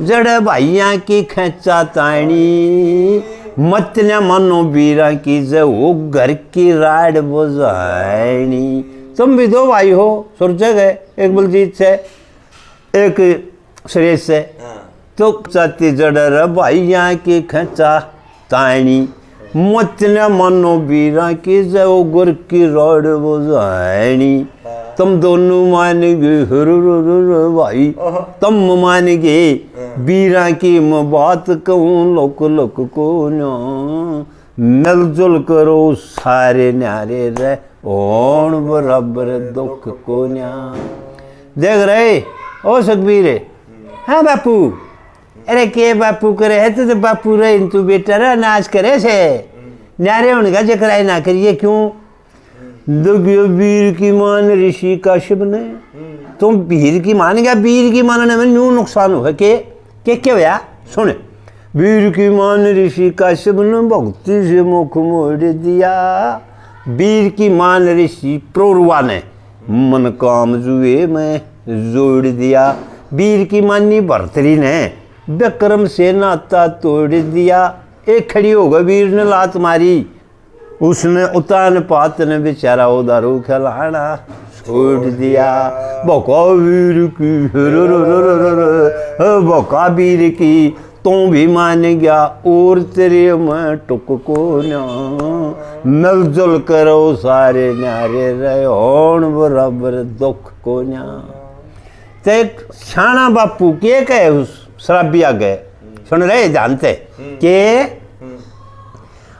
Speaker 2: जड़ भाइया की खेचा ताणी मत न मानो बीरा की जो घर की राड बुझायनी। तुम भी 2 भाई हो सुरजग है एक बलजीत से एक सुरेश से तो चाती जड़ भाइया की खेचा ताणी मत न मानो बीरा की जो गुर की रोड बुझायनी। तुम दोनों मान गए भाई तुम मान गए बीरा की मैं बात कहूँ लोक लोक को न मिलजुल करो सारे न्यारे रे ओण बराबर दुख को न्या। देख रहे ओ सुखबीर हाँ बापू अरे के बापू करे है तो बापू रे तू बेटा रे नाच करे से न्यारे उनका जिक्र ना करिए क्यों दुग्यो वीर की मान ऋषि काश्यप ने तुम वीर की मान गया वीर की मानने में न्यू नुकसान हो के क्या होया सुन वीर की मान ऋषि काश्यप ने भक्ति से मुख मोड़ दिया। वीर की मान ऋषि प्रोरवा ने मन काम जुए में जोड़ दिया। वीर की मानी भर्तरी ने विक्रम से नाता तोड़ दिया। एक खड़ी होगा वीर ने लात मारी उसने उतान पात ने बेचारा उदारू खिलाना छोड़ दिया। बका वीर की बका वीर की तू भी मान गया और तेरे में टुक को ना मिलजुल करो सारे न्यारे रहे बराबर दुख को ना। ते शाना बापू के कहे उस शराबिया गए सुन रहे जानते के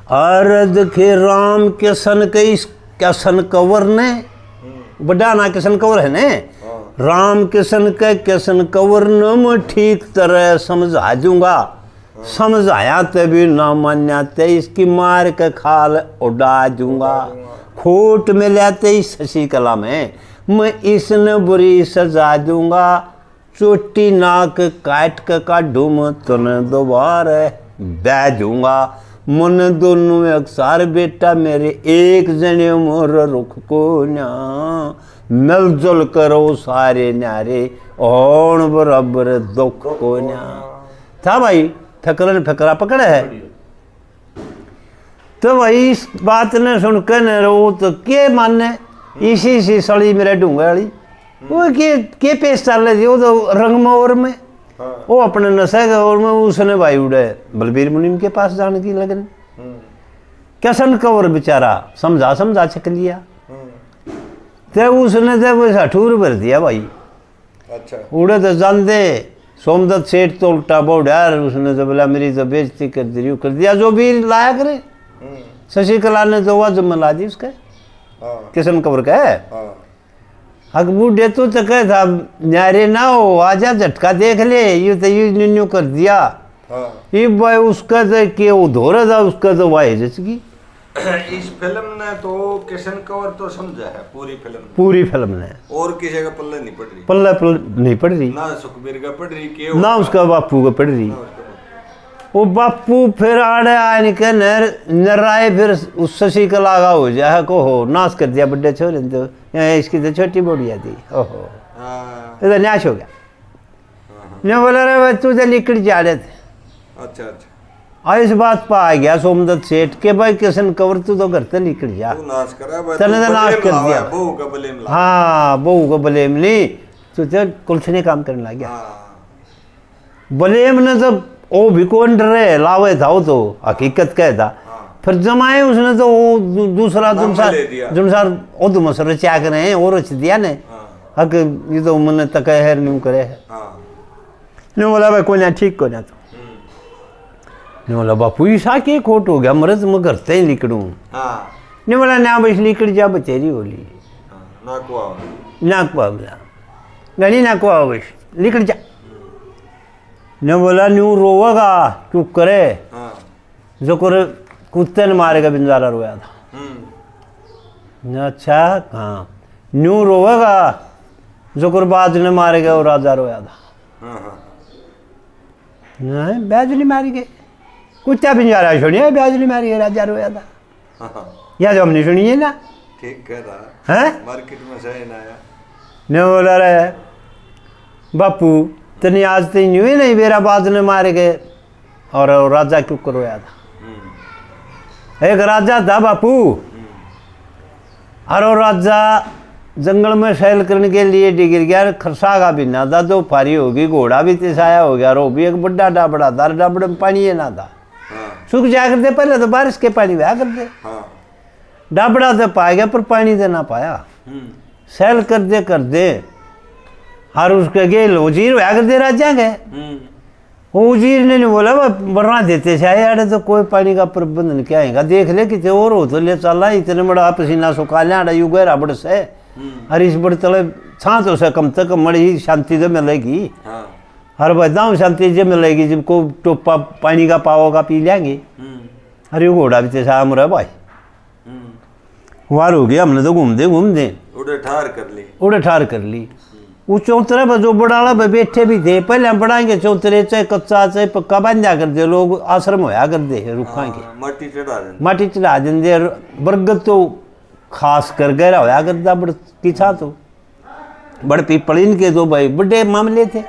Speaker 2: अरद के राम के सन के इस क्या सन कंवर ने बड़ा ना किशन कंवर है ने राम किशन के किशन कंवर न मैं ठीक तरह समझा दूंगा, समझाया तभी ना मान्या ते इसकी मार के खाल उड़ा दूंगा। खोट में लेते ही शशिकला में मैं इसने बुरी सजा दूंगा, चोटी नाक काट के काटूं मैं तने दोबारा बह दूंगा। मन दोनों अक्सर बेटा मेरे एक जने मोर रुख को न्या, मिलजुल करो सारे न्यारे ओण बराबर दुख को न्या। था भाई फकरा ने फकरा पकड़ा है। तो भाई इस बात ने सुनकर न रो तो के माने इसी सी सड़ी मेरे ढूंगे वाली वो के पेश चल रही वो तो रंगमोर में वो अपने नशे के और में उसने भाई उड़े बलबीर मुनीम के पास जाने की लगन। किशन कंवर बेचारा समझा समझा छक लिया तो उसने तो वो हठूर भर दिया भाई।
Speaker 1: अच्छा
Speaker 2: उड़े तो जानते सोमदत्त सेठ तो उल्टा बोड़ा उसने तो बोला मेरी तो बेइज्जती कर दी कर दिया जो भी लाया करे। शशिकला ने तो वह जम ला दी उसका किशन कंवर का है। अग बूढ़े तो कहे था न्यारे ना हो आजा झटका देख ले ये तो यू न्यू कर दिया। ये भाई उसका तो के वो धोरा था उसका तो वाह जचगी।
Speaker 1: इस फिल्म ने तो किशन कंवर तो समझा है
Speaker 2: पूरी फिल्म ने
Speaker 1: और किसी का पल्ले नहीं पड़ रही
Speaker 2: पल्ले नहीं पड़ रही
Speaker 1: ना सुखबीर का पड़ रही के
Speaker 2: ना उसका बापू का पड़ रही। वो बापू फिर आड़े आने के नराए फिर उस शशिकला का हो जाए को हो नाश कर दिया बड्डे छोरे तो इसकी तो छोटी बोड़िया थी ओहो इधर न्याश हो गया। ने बोला रे तू तो लिकड़ जा रहे थे।
Speaker 1: अच्छा अच्छा
Speaker 2: और इस बात पर आ गया सोमदत्त सेठ के भाई किशन कंवर तू तो घर से निकल जा
Speaker 1: नाश करा
Speaker 2: तने तो नाश कर दिया।
Speaker 1: बहू का बलेम ला
Speaker 2: हाँ बहू का बलेम नहीं तू तो कुलछने काम करने लग गया। बलेम ने तो वो भी कौन डरे लावे था वो तो हकीकत कह था। फिर जमाए उसने तो वो दूसरा जुमसार वो तो मसर क्या करे हैं और रच दिया ने हक ये तो मन तक है नहीं करे है। नहीं बोला भाई कोई ना ठीक को ना तो नहीं बोला बापू ईसा के खोट हो गया मरद मैं घर से ही लिकड़ू। नहीं बोला ना बस लिकड़ जा बचेरी बोली नाक बोला गणी नाक बस लिकड़ जा। ने बोला न्यू रोवेगा चुप करे जो करे कुत्ते ने मारेगा बिंजारा रोया था। अच्छा हाँ न्यू रोवेगा जो कर बाज ने मारेगा वो राजा रोया था। नहीं ब्याज नहीं मारी गए कुत्ता बिंजारा सुनिए ब्याज नहीं मारी गए राजा रोया था या जो हमने सुनिए ना
Speaker 1: ठीक कह रहा
Speaker 2: है
Speaker 1: मार्केट में सही ना आया।
Speaker 2: ने बोला रे बापू तनी आज तो यूं ही नहीं मेरा बाज ने मारे गए और राजा क्यों करवाया था। एक राजा था बापू और वो राजा जंगल में सैल करने के लिए डिगिर गया खरसा का भी ना था दो फारी होगी घोड़ा भी तिसाया हो गया रो भी एक बड़ा डाबड़ा था डाबड़े में पानी है ना था सूख जाया करते पहले तो बारिश के पानी बहा करते डाबड़ा तो पा गया पर पानी दे ना पाया सैल कर दे और उसके गेल वजीर होया करते राजा के वो वजीर ने नहीं बोला बना देते शायद तो कोई पानी का प्रबंधन क्या आएगा देख ले कितने और हो तो ले चला इतने बड़ा पसीना सुखा लिया यू गहरा बड़ से और इस बड़े तले छाँच से कम से कम मड़ी शांति तो मिलेगी। हर बताऊँ शांति जो मिलेगी जब को टोपा पानी का पाओगा पी लेंगे। अरे घोड़ा भी तेसा हम रहे भाई वार हो गया हमने तो घूमते उड़े ठार कर ली वो चौतरे पर जो बड़ाला पे बैठे भी थे पहले हम बढ़ाएंगे चौतरे चाहे कच्चा चाहे पक्का बन जा करते लोग आश्रम होया करते रुखा के माटी चढ़ा देंगे बरगद तो खास कर गहरा होया करता बड़ पीछा तो बड़े पीपल इनके तो भाई बड़े मामले थे।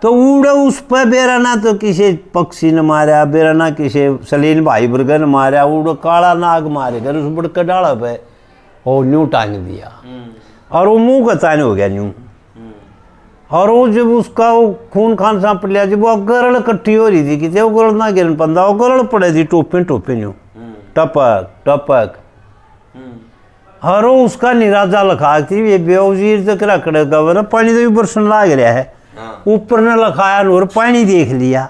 Speaker 2: तो उड़े उस पर बेराना तो किसी पक्षी ने मारा बेराना किसी सलीन भाई बर्गर ने मारा उड़ो काला नाग मारे घर उस बड़का डाला पे और न्यू टांग दिया और वो मुंह का तान हो गया न्यू और वो जब उसका वो खून खान सांप लिया जब वो गरल इकट्ठी हो रही थी कि वो गरल ना गिरन पंदा वो गरल पड़े थी टोपे न्यू टपक और वो उसका निराजा लखा थी ये बेवजीर तक रखड़े का पानी तो बरसन लाग रहा है ऊपर ने लखाया और पानी देख लिया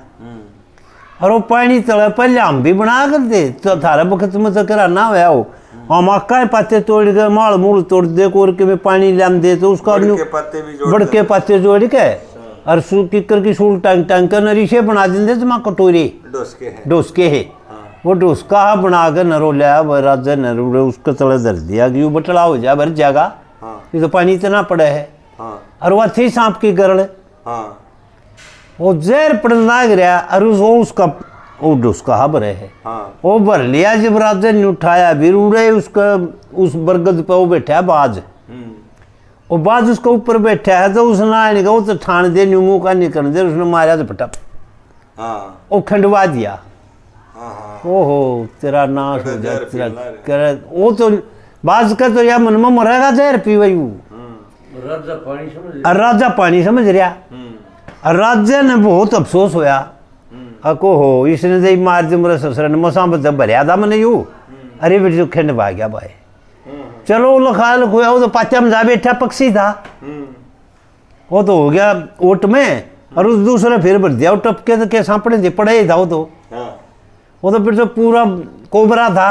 Speaker 2: और वो पानी तले पहले हम भी बना कर दे तो थारा वक्त में तो करा ना हुआ वो हम मक्का पत्ते तोड़ के माल मूल तोड़ दे कोर के में पानी लाम दे तो उसका बड़ के पत्ते जोड़ के और किकर की सूल टांग टांग कर नरीशे बना देंगे तो माँ कटोरी डोसके है वो डोसका बना कर नरो लिया राजा नरो उसको तले धर दिया कि बटला हो जा भर जाएगा ये तो पानी इतना पड़ा है और वह थी सांप की गरड़ वो जहर पड़ना गिरा और उसका वो डोसका भरे है वो भर लिया जब राजा ने उठाया फिर उड़े उसका उस बरगद पे वो बैठा है बाज और बाज उसके ऊपर बैठा है तो उसने आने का वो तो ठान दे न्यू का निकल दे उसने मारा तो पटा वो खंडवा दिया ओहो तेरा नाश हो जाए तेरा करे वो तो बाज का तो या मन में मरेगा जहर पी वही राजा पानी समझ रहा राजा ने बहुत अफसोस होया अको हो इसने तो मार दी मेरे ससुर ने मसा बता भरिया था मैंने यू अरे बेटी तो खंडवा गया भाई चलो लखा लखोया वो तो पाचा में जा बैठा पक्षी था वो तो हो गया ओट में और उस दूसरे फिर भर दिया टपके तो क्या सांपड़े थे पड़े ही था वो तो फिर तो पूरा कोबरा था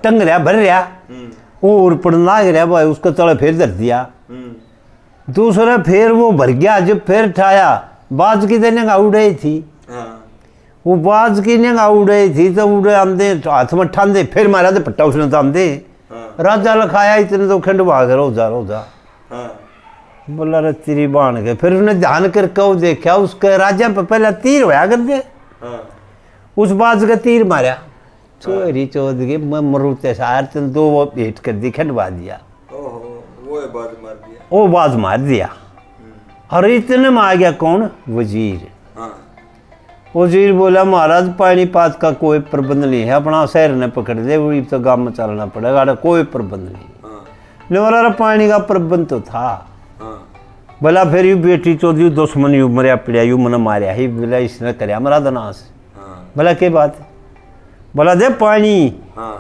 Speaker 2: टंग रहा भर रहा वो और पड़ना गया भाई उसको तले फिर धर दिया दूसरा फिर वो भर गया जब फिर ठाया बाज की देने का उड़े थी वो बाज की ने का उड़े थी तो उड़े आंदे हाथ में ठांदे फिर मारा तो पट्टा उसने तो आंदे राजा लखाया इतने तो खंडवा कर रोजा रोजा बोला रे तेरी बाण के फिर उसने ध्यान करके वो देखा उसके राजा पे पहले तीर होया कर दे उस बाज का तीर मारा चोरी चौध के मरूते सार तेन दो वो भेंट कर दी खंडवा दिया वो बाज मार दिया और इतने में आ गया कौन वजीर वजीर बोला महाराज पानीपत का कोई प्रबंध नहीं है अपना शहर ने पकड़ दे वही तो गांव में चलना पड़ेगा कोई प्रबंध नहीं बोला पानी का प्रबंध तो था बोला फिर यू बेटी चौधरी दुश्मन यू मरिया पिड़िया यू मन मारिया ही बोला इसने कराया मरा दनास बोला के बात बोला दे पानी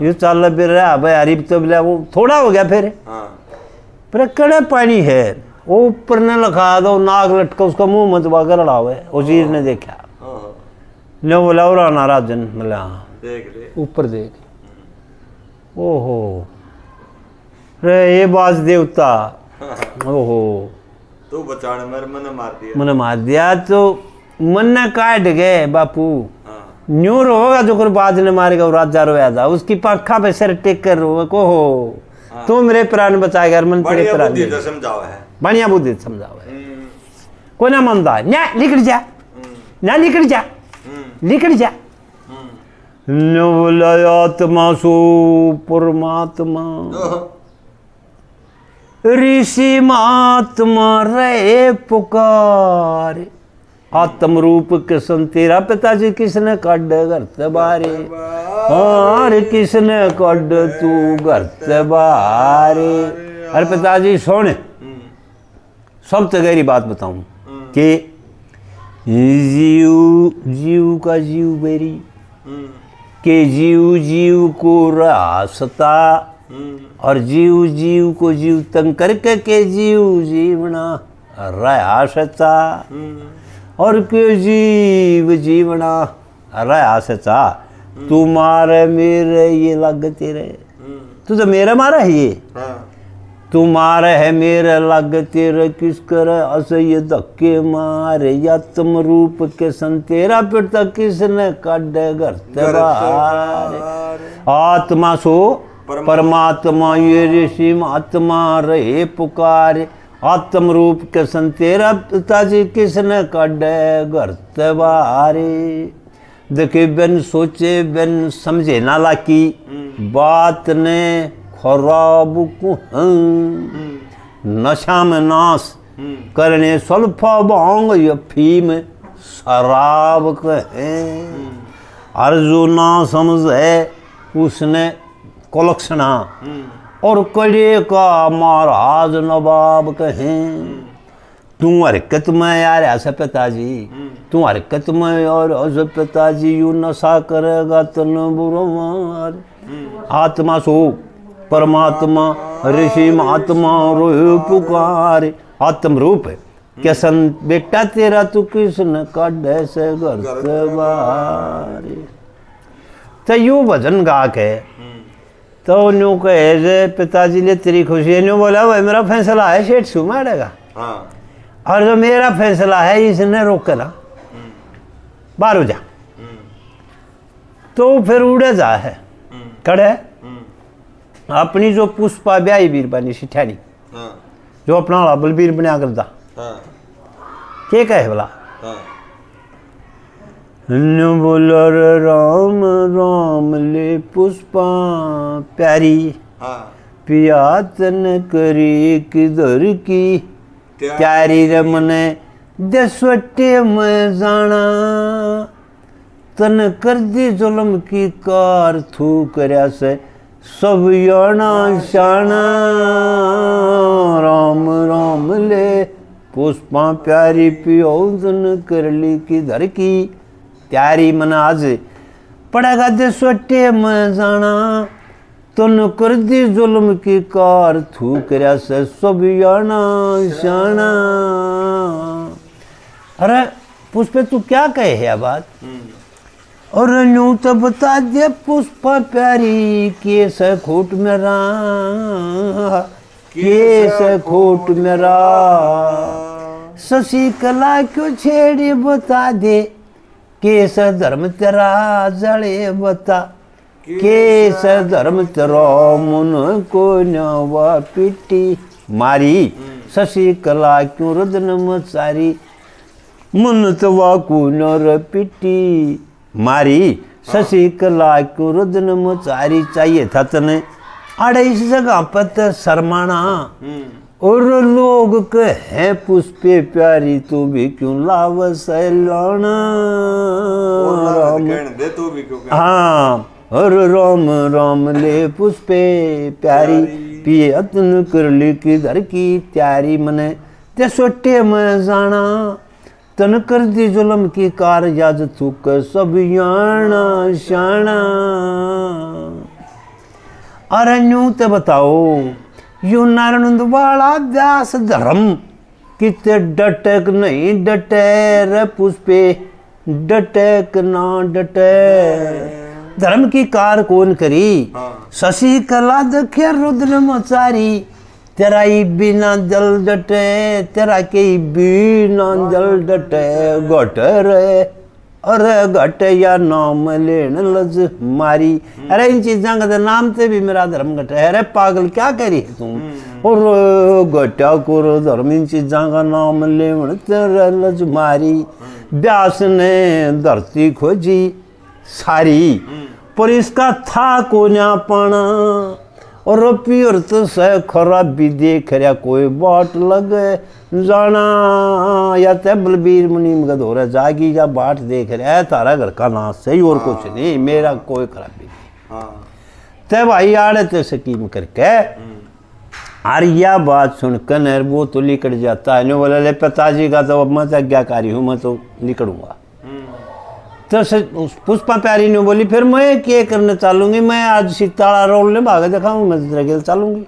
Speaker 2: यू चल फिर रहा भाई हरीब तो बोला वो थोड़ा हो गया फिर कड़े पानी है वो ऊपर ने लखा दो नाग लटका उसका मुंह मत बागर लड़ा हुआ है वजीर ने देखा ने बोला और आना राजन बोला ऊपर देख ओहो रे ये बाज देवता ओहो
Speaker 1: तू बचाने मैंने
Speaker 2: मार दिया तो मन ने काट गए बापू न्यू रोगा जो कर बाज ने मारेगा राजा रोया था उसकी पंखा पे सर टेक कर रो को हो तू मेरे प्राण बचाएगा मन तेरे प्राण
Speaker 1: समझाओ है
Speaker 2: बढ़िया बुद्धि समझाओ है कोई ना मंदा ना निकल जा ना निकल जा निकल जा आत्मा सो परमात्मा ऋषि महात्मा रे पुकार आत्म रूप किसन तेरा पिताजी किसने कड घर बारे और किसने कड तू घर बारे अरे पिताजी सुन सब तो गहरी बात बताऊं कि जीव का जीव बेरी के जीव को रास्ता और जीव को जीव तंग करके के जीवना रहा सचा और के जीवना रहा सचा तू मारे मेरे ये लग तेरे तू तो मेरा मारा है ये तुम्हारे है मेरे लग तेरे किस कर असह्य धक्के मारे या तुम रूप के सन तेरा पिता किसने काटे घर बाहर आत्मा सो परमात्मा ये ऋषि आत्मा रहे पुकारे आत्म रूप के सन तेरा पिताजी किसने काटे घर बाहरे देखे बिन सोचे बिन समझे ना लाकी बात ने खराब को नशा में नाश करने सल्फा भांग या फीम शराब कहें अर्जुना समझे उसने कोलक्षणा और कड़े का महाराज नवाब कहें तू हरकत में यार ऐसा पिताजी तू हरकत में यार ऐसा पिताजी यू नशा करेगा तन बुरा आत्मा सो परमात्मा ऋषि महात्मा रोह पुकार आत्म रूप क्या सन बेटा तेरा तू किसने काढ़े से घर बारे तो यू भजन गा के तो न्यू कहे जे पिताजी ले तेरी खुशी है, न्यू बोला भाई मेरा फैसला है सेठ सू मारेगा, और जो मेरा फैसला है इसने रोक ना बाहर हो जा। तो फिर उड़े जा है कड़े अपनी जो पुष्पा ब्याई बीरबानी सिठानी जो अपना वाला बलबीर बना करता के कहे बोला बोला राम राम ले पुष्पा प्यारी पिया तन करी किधर की प्यारी रमने दसवटे में जाना तन कर दी जुल्म की कार थू करया से सब याना शाना राम राम ले पुष्पा प्यारी पियो तन कर ली किधर की प्यारी मन आज पड़ेगा दसवटे में जाना तन कर दी जुल्म की कार थू करया से सब याना शाना। अरे पुष्पे तू क्या कहे है बात और न्यू तो बता दे पुष्पा प्यारी केस खोट मेरा केस खोट मेरा शशि कला क्यों छेड़ी बता दे केस धर्म तेरा जड़े बता केस धर्म तेरा मन को नवा पिटी मारी शशि कला क्यों रुदन मचारी मन तवा को नर पिटी मारी शशि कला क्यों रुदन मचारी। चाहिए था तने अड़े इस जगह पर शर्माना और लोग कहे पुष्पे प्यारी तू भी क्यों लाव सैलाना हाँ और राम राम ले पुष्पे प्यारी पिए अतन कर ली किधर की त्यारी मने ते सोटे में जाना तन कर दी जुल्म की कार याद थूक सब याना शाना। अरे न्यू ते बताओ यू नारायण वाला व्यास धर्म किते डटक नहीं डटे रे पुष्पे डटक ना डटे धर्म की कार कौन करी शशि कला दखे रुद्र मचारी तेरा ही बिना जल डटे तेरा के बिना जल डटे घट रे अरे घट या नाम लेन लज मारी। अरे इन चीजा का नाम से भी मेरा धर्म घट है। अरे पागल क्या करी तुम और घटा को धर्म इन चीजा का नाम लेन तेरा लज मारी। व्यास ने धरती खोजी सारी पर इसका था को ना पाना और पीरत से खराबी देख रहा कोई बाट लगे जाना या ते बलबीर मुनीम का दौरा जागी या बाट देख रहा है तारा घर का नाश सही और कुछ नहीं मेरा कोई खराबी नहीं। ते भाई आड़े ते स्कीम करके और यह बात सुनकर वो तो निकट जाता है नो बोला ले पिताजी का तो अब मैं आज्ञाकारी हूँ मैं तो निकलूंगा। तो पुष्पा प्यारी ने बोली फिर मैं क्या करने चालूंगी मैं आज सितारा रोल ने भागा दिखाऊंगी मैं तेरे के चालूंगी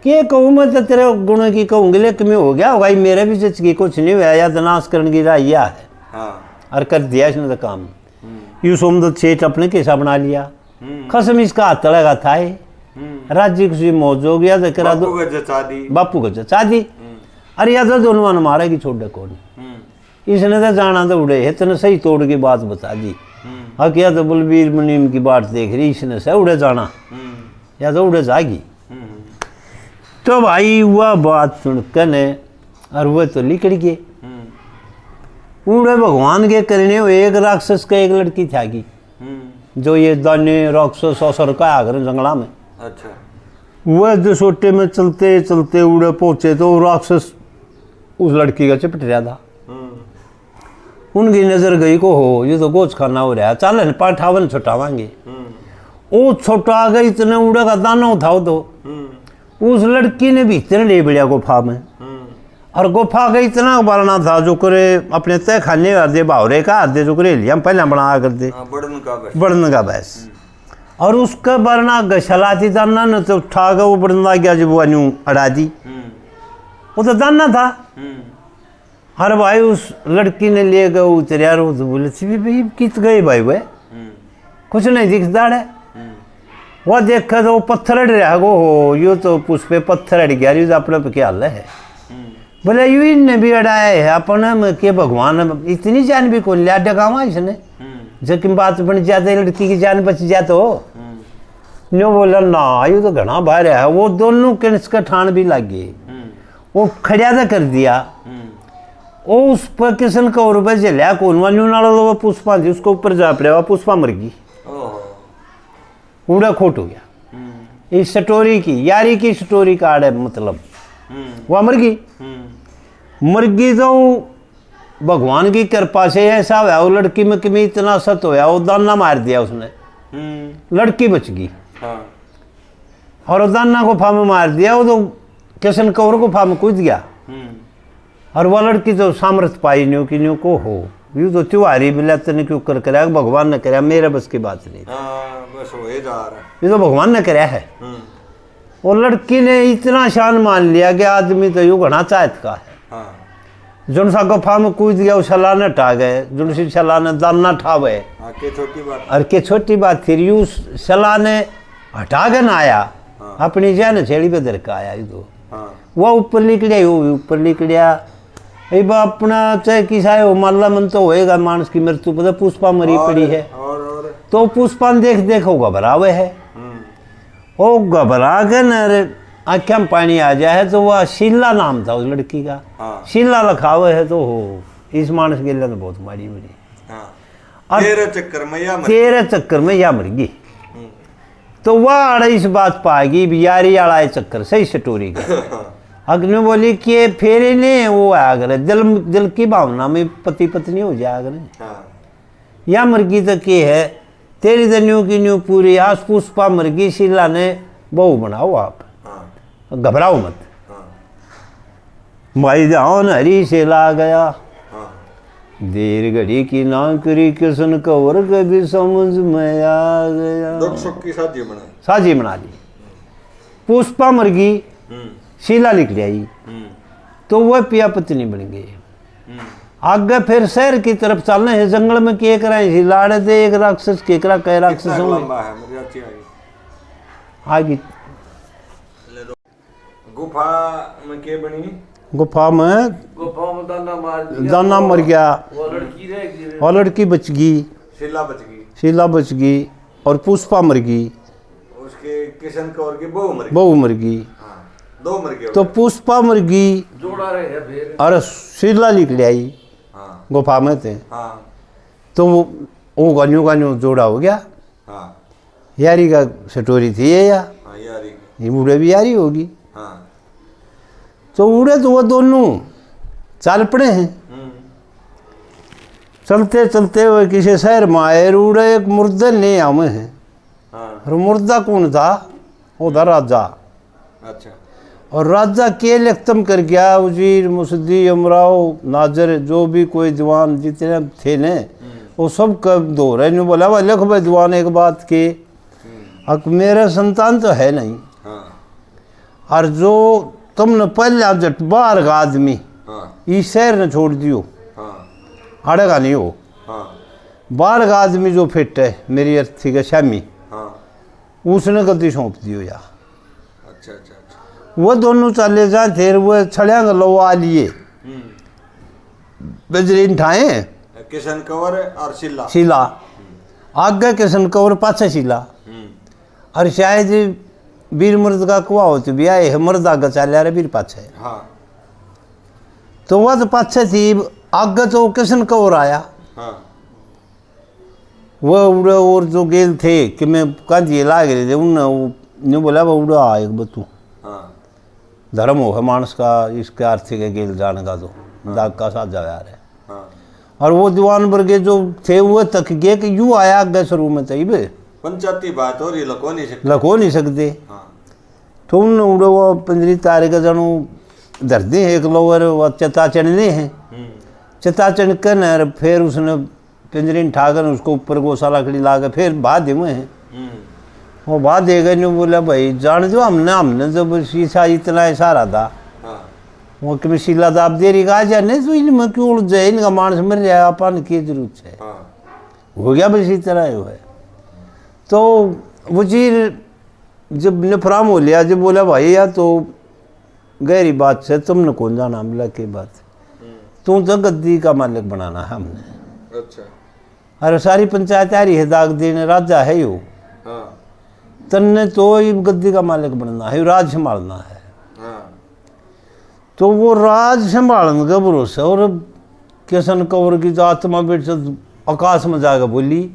Speaker 2: क्या कहूँ मैं तो तेरे गुणों की कहूँगी लेकिन मैं हो गया भाई मेरे भी जच की कुछ नहीं हुआ या नाश करने की राय है और कर दिया इसने तो काम यू सोमदत्त सेठ अपने कैसा बना लिया खसम इसका हाथ लगा था राज्य की मौज हो गया तो करा दो बापू को जचा दी अरे या तो दोनों मारेगी छोड़ कौन इसने तो जाना तो उड़े है तेने सही तोड़ की बात बता दी हाँ क्या तो बलबीर मुनीम की बात देख रही इसने से उड़े जाना या तो उड़े जाएगी। तो भाई वह बात सुनकर ने और वह तो निकल गए उड़े भगवान के करने एक राक्षस का एक लड़की थी जो ये दाने राक्षस असर का आगर जंगला में। अच्छा वह दसोटे में चलते चलते उड़े पहुंचे तो राक्षस उस लड़की का चपट रहा था। उनकी नजर गई को हो ये तो गोच खाना हो रहा चल पाठावन छुटावांगे वो छोटा गई इतने उड़ा का दाना उठाओ तो उस लड़की ने भी इतने ले बढ़िया गुफा में और गुफा का इतना बालना था जो करे अपने तय खाने कर दे बावरे का दे जो करे लिया पहले बना कर दे बढ़न का बस और उसका बरना गशलाती दाना न तो उठा कर वो बढ़ना गया जब वो न्यू अड़ा दी वो तो दाना था। अरे भाई उस लड़की ने ले गए उतरिया रो तो बोले भाई कित गए भाई वह कुछ नहीं दिखता है वो देखा तो पत्थर अड़ रहा गो हो, यो तो पुष्पे पत्थर अड़ गया, यो तो अपने पे क्या हाल है। बोले यू इनने भी अड़ाया है अपने में के भगवान इतनी जान भी कौन लिया डगावा इसने, जब बात बन जाते लड़की की जान बच जाए तो न्यो बोला ना यू तो घना बाहर है। वो दोनों के इसका ठान भी लग गए, वो खड़िया कर दिया। वो उस पर किसन का रुपये जलिया कौन वाली नाला पुष्पा थी उसको ऊपर जा पड़ा, पुष्पा मर गई, उड़ा खोट हो गया। इस स्टोरी की यारी की स्टोरी का आड़ है, मतलब वह मर गई तो भगवान की कृपा से ऐसा हुआ वो लड़की में कि इतना सत होया, वो दाना मार दिया उसने, लड़की बच गई। और दाना को फार्म मार दिया, वो तो किशन कौर को फार्म कूद गया। और वह लड़की तो सामर्थ्य पाई न्यू की न्यू को हो, यूँ तो त्योहारी बिला तने क्यों कर कराया, भगवान ने कराया, मेरे बस की बात नहीं,
Speaker 1: बस हो जा रहा
Speaker 2: ये तो भगवान ने कराया है। वो लड़की ने इतना शान मान लिया कि आदमी तो यूँ घना चाहत का है। जुन सा गुफा में कूद गया वो छलाने टा गए, जुन सी छलाने दाना ठावे, और के छोटी बात फिर यू छलाने हटा के ना आया, अपनी जान छेड़ी पे दर का आया। तो वह ऊपर निकलिया, वो भी ऊपर निकलिया। अब अपना चाहे किसा है वो माला मन तो होएगा, मानस की मृत्यु पता पुष्पा मरी पड़ी है और तो पुष्पा देख वो घबरावे है, वो घबरा के न आँखें में पानी आ जाए। तो वह शीला नाम था उस लड़की का, शीला लखावे है। तो हो इस मानस के लिए तो बहुत मारी मरी,
Speaker 1: 13
Speaker 2: चक्कर में या मर गई। तो वह इस बात पाएगी बियारी आड़ा चक्कर सही स्टोरी का। अग्नि बोली कि फेरे ने वो आगर दिल की भावना में पति पत्नी हो जाए अगर या मर्गी तक ये है तेरी तो न्यू की न्यू पूरी आस पुष्पा मर्गी शीला ने बहू बनाओ, आप घबराओ मत। माई जान हरी से ला गया, देर घड़ी की ना करी किसन कवर कभी समझ में आ गया। साजी बना ली, पुष्पा मर्गी शीला लिख आई, तो वह पिया पत्नी बन गई। आगे फिर शहर की तरफ चलने है, जंगल में क्या कराए शीला आड़े थे एक राक्षस केकरा कह राक्षस आगे
Speaker 1: गुफा में के बनी,
Speaker 2: गुफा में दाना मर गया, वो लड़की बच गई, शीला बच गई और पुष्पा मर गई,
Speaker 1: उसके किशन कौर की
Speaker 2: बहू मर गई,
Speaker 1: दो मर गए।
Speaker 2: तो पुष्पा मर गई और शीला निकल आई गुफा में थे। तो वो गान्यू जोड़ा हो गया। यारी का स्टोरी थी ये, या ये बूढ़े भी यारी होगी। तो उड़े तो वो दोनों चाल पड़े हैं, चलते चलते हुए किसी शहर में आए, उड़े एक मुर्दे ले आवे हैं। और मुर्दा कौन था, वो था राजा।
Speaker 1: अच्छा।
Speaker 2: और राजा के लख्तम कर गया, वजीर मुसद्दी अमराव नाजर जो भी कोई दीवान जितने थे ने वो सब कब दो रहे ने बोला भाई लिख भाई दीवान एक बात के, अब मेरा संतान तो है नहीं, और जो तुमने पहले आप जट बाहर का आदमी इस शहर ने छोड़ दियो, अड़ेगा नहीं हो, बाहर का आदमी जो फिट है मेरी अर्थी का शामी, उसने गलती सौंप दियो या।
Speaker 1: अच्छा अच्छा।
Speaker 2: वो दोनों चले जाए थे, वो छड़िया लो आ लिए बजरीन ठाए,
Speaker 1: किशन कंवर और
Speaker 2: शीला आगे किशन कंवर पाछे शीला। और शायद वीर मर्द का कुआ होती भी आए, मर्द आगे चल रहा वीर पाछे। तो वह तो पाछे थी, आगे तो किशन कंवर आया। वह उड़े और जो गेल थे कि मैं कांजी लाग रहे थे, उन्होंने बोला वो उड़ा आ एक बतू धर्म हो है मानस का, इसके आर्थिक गेल जाने का तो दाग का साथ जा रहा है। और वो दीवान वर्गे जो थे वो तक गए कि यूँ आया गए शुरू में तब
Speaker 1: पंचायती बात हो रही,
Speaker 2: लखो नहीं सकते। तो उन उड़े वो 15 तारीख जानू धरती है एक लोअर वो चता चढ़ने हैं, चता चढ़ कर न फिर उसने पिंजरी ठाकर उसको ऊपर गौशाला खड़ी ला के फिर बात हुए हैं। वो बात देगा नहीं, बोला भाई जान दो हमने जब शीशा इतना इशारा था वो कि शीला तो आप देरी का जाने तो इनमें क्यों उड़ जाए, इनका मानस मर जाए, अपन की जरूरत है। हो गया बस इस तरह है। तो वजीर जब नफराम हो लिया, जब बोला भाई यार तो गहरी बात से तुमने कौन जाना, बोला की बात, तू तो गद्दी का मालिक बनाना है हमने।
Speaker 1: अच्छा।
Speaker 2: अरे सारी पंचायत आ रही है, दाग देने राजा है यो,
Speaker 1: हाँ।
Speaker 2: तन्ने तो ये गद्दी का मालिक बनना है, राज संभालना है।
Speaker 1: हाँ।
Speaker 2: तो वो राज संभालने का भरोसा, और किशन कौर की तो आत्मा बेट आकाश में जाकर बोली,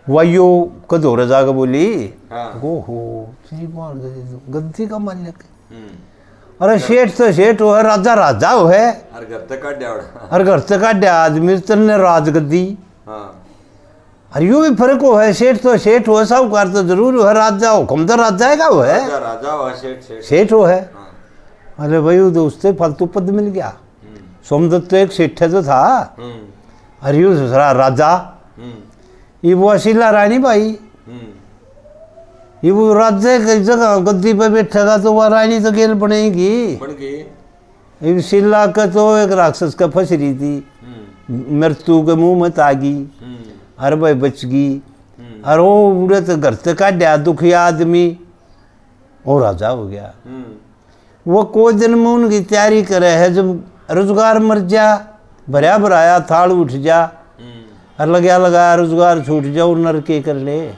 Speaker 2: वायु कदोरे जाकर बोली, ओहो श्रीमान गद्दी का मालिक। अरे सेठ तो सेठ हो है, राजा राजा हो है,
Speaker 1: हर घर तक काट्या,
Speaker 2: हर घर तक काट्या आदमी तन्ने राज गद्दी। अरे यूं भी फर्क हो है, सेठ तो सेठ हो है, साहूकार तो जरूर हो है, राजा हुक्म तो राजा का हो है,
Speaker 1: राजा हो है,
Speaker 2: सेठ हो है। अरे भाई वो दोस्त फालतू पद मिल गया, सोमदत्त तो एक सेठ तो था, अरे यू दूसरा राजा, ये वो अशीला रानी भाई, ये वो राज्य की जगह गद्दी पे बैठेगा तो वह रानी तो गेल बनेगी। ये शीला का तो एक राक्षस का फंस रही थी, मृत्यु के मुंह में तागी, अरे भाई बच गई, अरे वो बुढ़े तो घर से काटा दुखी आदमी, और राजा हो गया। वो कोई दिन में उनकी तैयारी करे है, जब रोजगार मर जा, भरया भराया थाल उठ जा, और लगा लगाया रोजगार छूट जाओ, नर के कर ले,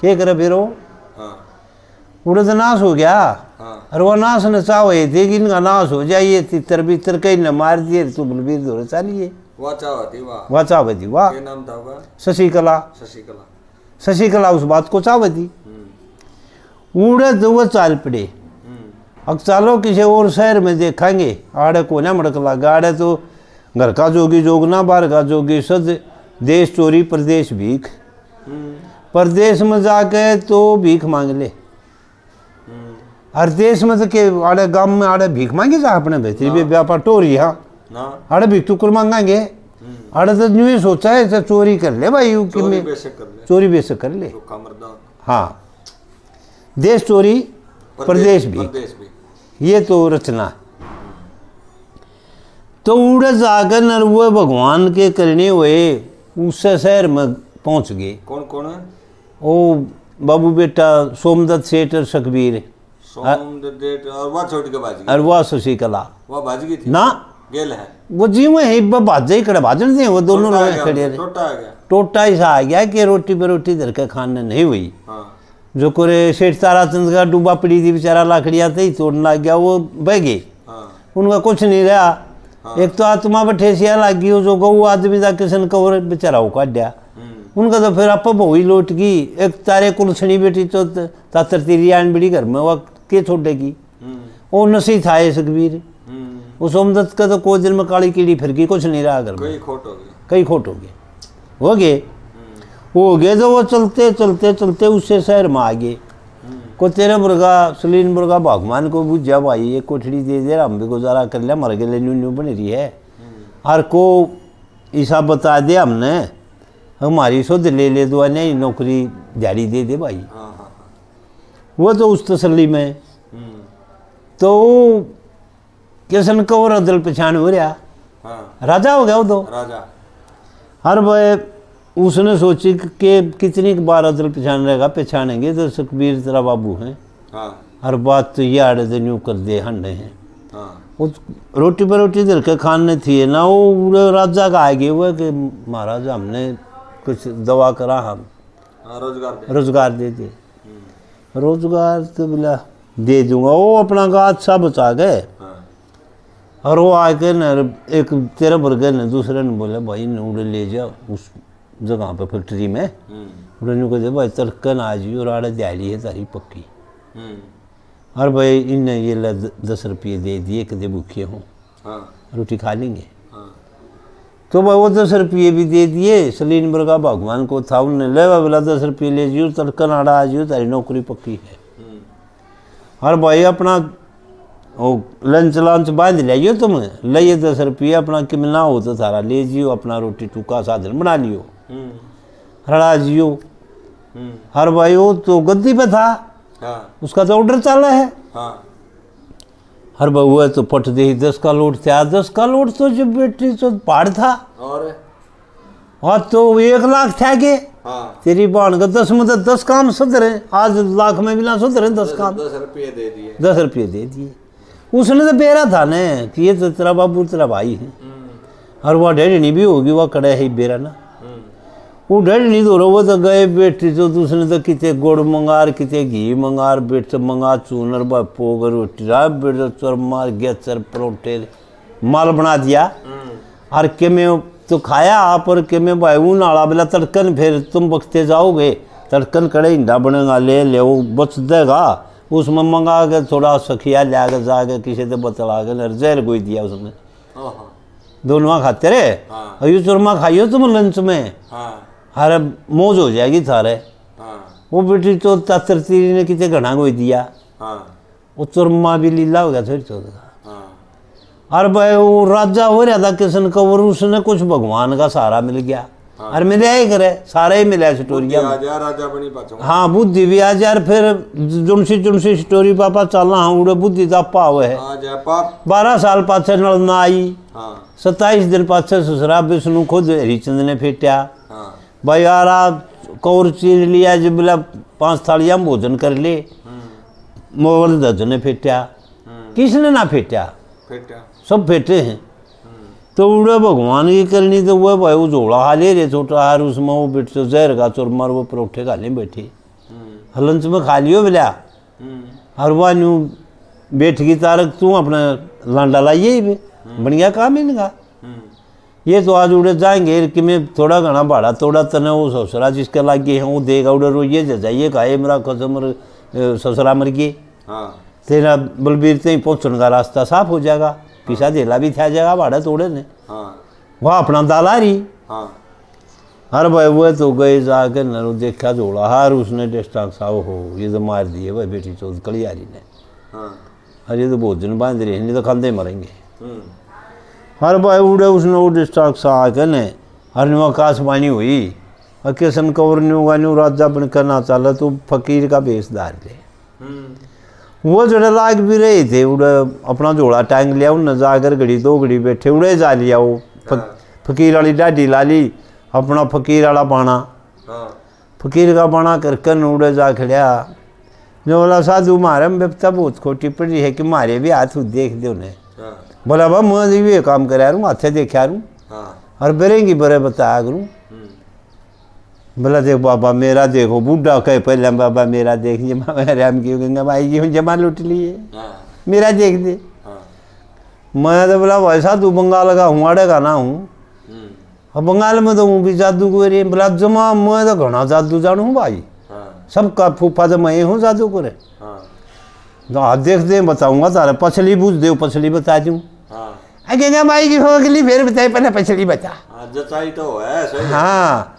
Speaker 2: के करे फिर वो उड़े तो नाश हो गया। और वो नाश न चाहे थे कि इनका नाश हो जाइए, तितर बितर कहीं न मार दिए तो बलबीर दौरे चालिए, वाह चाहती वाह, शशिकला, शशिकला उस बात को चाहती। उड़े तो वो चाल पड़े, अब चालो किसी और शहर में देखेंगे, आड़े को ना मड़क लगा, आड़े तो घर का जोगी जोगना, बाहर का जोगी सद, देश चोरी प्रदेश भीख, प्रदेश में जाके तो भीख मांग ले, हर देश में तो के आड़े गांव में आड़े भीख मांगे जा अपने बेहतरी भी व्यापार टोरी, हाँ आड़े भीख टुकुर मांगेंगे, आड़े तो न्यू सोचा है तो चोरी कर ले भाई, चोरी बेशक कर ले, हाँ देश चोरी प्रदेश भीख, ये तो रचना है। तो उड़े जाकर नरवे भगवान के करने हुए उस शहर में पहुंच गए।
Speaker 1: कौन कौन है?
Speaker 2: ओ बाबू बेटा सोमदत्त सेठ और सकबीर, और वह शशिकला,
Speaker 1: वह बाजगी थी
Speaker 2: ना,
Speaker 1: गेल है
Speaker 2: वो जी में ही बाजे ही खड़े भाजन थे, वो दोनों लोग खड़े थे, टोटा ऐसा आ गया कि रोटी पे रोटी धर के खाने नहीं हुई। जो करे सेठ ताराचंद का डूबा पड़ी थी बेचारा, लाकड़िया थे तोड़ने लग गया, वो बह गए, उनका कुछ नहीं रहा। एक तो आत्मा पर ठेसिया लग गई, जो गऊ आदमी था किशन कौर बेचारा वो काटा, उनका तो फिर आप बहु लौट गई। एक तारे कुलछनी बेटी तो तातर तेरी आन बड़ी घर में, वह के छोड़ेगी, वो नसी था ये सकबीर, वो सोमदत्त का तो कोई दिन में काली कीड़ी फिर गई, कुछ नहीं रहा घर में, कई खोट हो गए, हो गए तो वो चलते चलते चलते उससे शहर में आ गए। को तेरे मुर्गा सलीन मुर्गा भगवान को बुझा भाई, ये कोठड़ी दे दे, हम भी गुजारा कर लिया, मर गए न्यू न्यू बन रही है, हर को ऐसा बता दे हमने, हमारी शुद्ध ले ले दो, नहीं नौकरी दिहाड़ी दे दे भाई। वो तो उस तसल्ली में तो किशन कौर अदल पछाण हो रहा, राजा हो गया वो तो राजा। हर भाई उसने सोची कि कितनी बार अदल पछाण रहेगा, पछानेंगे तो सकबीर तेरा बाबू हैं, हर बात तो ये आड़े दिन यूँ कर दे हंडे हैं, वो रोटी पर रोटी दल के खाने थी ना, वो राजा का आ गए वो कि महाराज हमने कुछ दवा करा, हम रोजगार दे दे, रोजगार तो बोला दे दूंगा। वो अपना गाज सा बचा गए, और वो आके न एक तेरह वर्ग ने दूसरे ने बोला भाई उड़े ले जाओ उस जगह पे फैक्ट्री में, उड़े को दे भाई तड़कन आ जी, और आड़े दिहाड़ी है तारी पक्की, और भाई इन्हें ये 10 रुपये दे दिए कि दे भूखे हों, रोटी खा लेंगे। तो भाई वो 10 रुपये भी दे दिए, सलीन मुर्गा भगवान को था, उन्हें ले बोला 10 रुपये ले जियो, तड़कन आड़ा आ जियो, तारी नौकरी पक्की है। और भाई अपना वो लंच लंच बांध लियो, तुम ले 10 रुपये अपना कि ना हो तो सारा ले जियो, अपना रोटी टूका साधन बना लियो, रड़ा जियो। हर भाई वो तो गद्दी पे था, उसका तो ऑर्डर चल रहा है, हर बहुआ तो पट दे 10 का लोट था, 10 का लोट तो जब बेटी तो पहाड़ था, और तो 1 लाख था के
Speaker 1: हाँ।
Speaker 2: तेरी बहन का 10 में तो 10 काम सुधरे, आज लाख में भी ना सुधरे 10 काम।
Speaker 1: 10 रुपये दे दिए।
Speaker 2: 10 रुपये दे दिए। उसने तो बेरा था ने कि ये तो तेरा बाबू तेरा भाई है, और वह डेढ़नी भी होगी, वह कड़े है बेरा ना, वो डेढ़नी तो वो तो गए बेटी तो दूसरे तो कितने गुड़ मंगार, कितने घी मंगार, बेट से मंगा चूनर बा पोगर रोटी रा बेट चरमार गेचर परोठे माल बना दिया। और के में तो खाया आप, और के में भाई ऊन आला बेला तड़कन, फिर तुम बखते जाओगे तड़कन कड़े हिंडा बनेगा, ले वो बच देगा, उसमें मंगा के थोड़ा सखिया लिया के जाके किसी से बतला के जहर कोई दिया उसमें, दोनों खाते रहे। और ये चूरमा खाइयो तुम लंच में, अरे मौज हो जाएगी थारे। वो बेटी तो तीरी ने कितने घना कोई दिया, वो चूरमा भी लीला हो गया थोड़ी चौथ का। और भाई वो राजा हो रहा था किशन का, और उसने कुछ भगवान का सहारा मिल गया, और मिले ही करे सारे ही मिले स्टोरिया।
Speaker 1: राजा बनी पाछो।
Speaker 2: हाँ बुद्धि भी आज यार, फिर जुनसी स्टोरी पापा चलना, हाँ उड़े बुद्धि का पाव है। 12 साल पाछे नलना आई, 27 दिन पाछे ससुरा विष्णु खुद हरिचंद ने फेंटा। भाई यार कौर चीन लिया जब बोला 5 थालियां भोजन कर ले, मोहन दज ने फेंटा, किसने ना फेंटा, सब फेंटे हैं। तो उड़े भगवान की करनी तो वह भाई वो झोला हाले रे छोटा हार, उसमें वो बेट से जहर का चुरमार वो परोठे खाने बैठे, लंच में खा लियो मिला। और वह न्यू बैठ की तारक तू अपना लांडा लाइए ही बढ़िया काम इनका। ये तो आज उड़े जाएंगे कि मैं थोड़ा घना भाड़ा थोड़ा तने वो ससुरा जिसके लागे हैं वो देगा, उड़े रोइए जाइए खाए मेरा कसम ससुरा मर गए, तेरा बलबीर से पहुँचने का रास्ता साफ हो जाएगा, पिसा देला भी था जाएगा भाड़ा तोड़े ने। वह अपना दाला रही। हर भाई वो तो गए जाके नरो देखा जोड़ा हार, उसने डिस्टाक सा हो ये तो मार दिए भाई बेटी चौथ कलियारी ने। अरे तो भोजन बांध रहे नहीं तो खाते मरेंगे। हर भाई उड़े उसने वो डिस्टाक सा आके ने हर न्यू आकाशवाणी हुई, और किशन कौर न्यू राजा बन करना चाला तो फकीर का बेसदार ले। वो जड़े लाग भी रहे थे, उड़े अपना जोड़ा टांग लिया, उन जाकर घड़ी 2 घड़ी बैठे उड़े जा लिया वो फकीर वाली डाढ़ी ला ली, अपना फकीर वाला बाणा, फकीर का बाणा करके उड़े जा खड़िया। जो बोला साधु मारे में बेपता बहुत खोटी पड़ी है कि मारे भी हाथ देख दे उन्हें। बोला बा मैं भी काम कराया रूँ, हाथे देखा रूँ, और बरेंगी बरे बताया करूँ। बोला देख बाबा मेरा देखो, बूढ़ा कहे पहले बाबा मेरा देख, राम की गंगा माई जी जमा लुट लिए, मेरा देख दे। मैं तो बोला वैसा तू बंगाल का हुआड़े का ना हूँ, और बंगाल में तो हूँ भी जादू को रे। बोला जमा मैं तो घना जादू जानू हूँ भाई, सबका फूफा तो मैं हूँ जादू को रे। तो हाथ देख दे बताऊँगा तारे, पछली बूझ दे पछली बता दूँ। गंगा माई की हो गई फिर बताए, पहले पछली बता।
Speaker 1: जचाई तो है सही।
Speaker 2: हाँ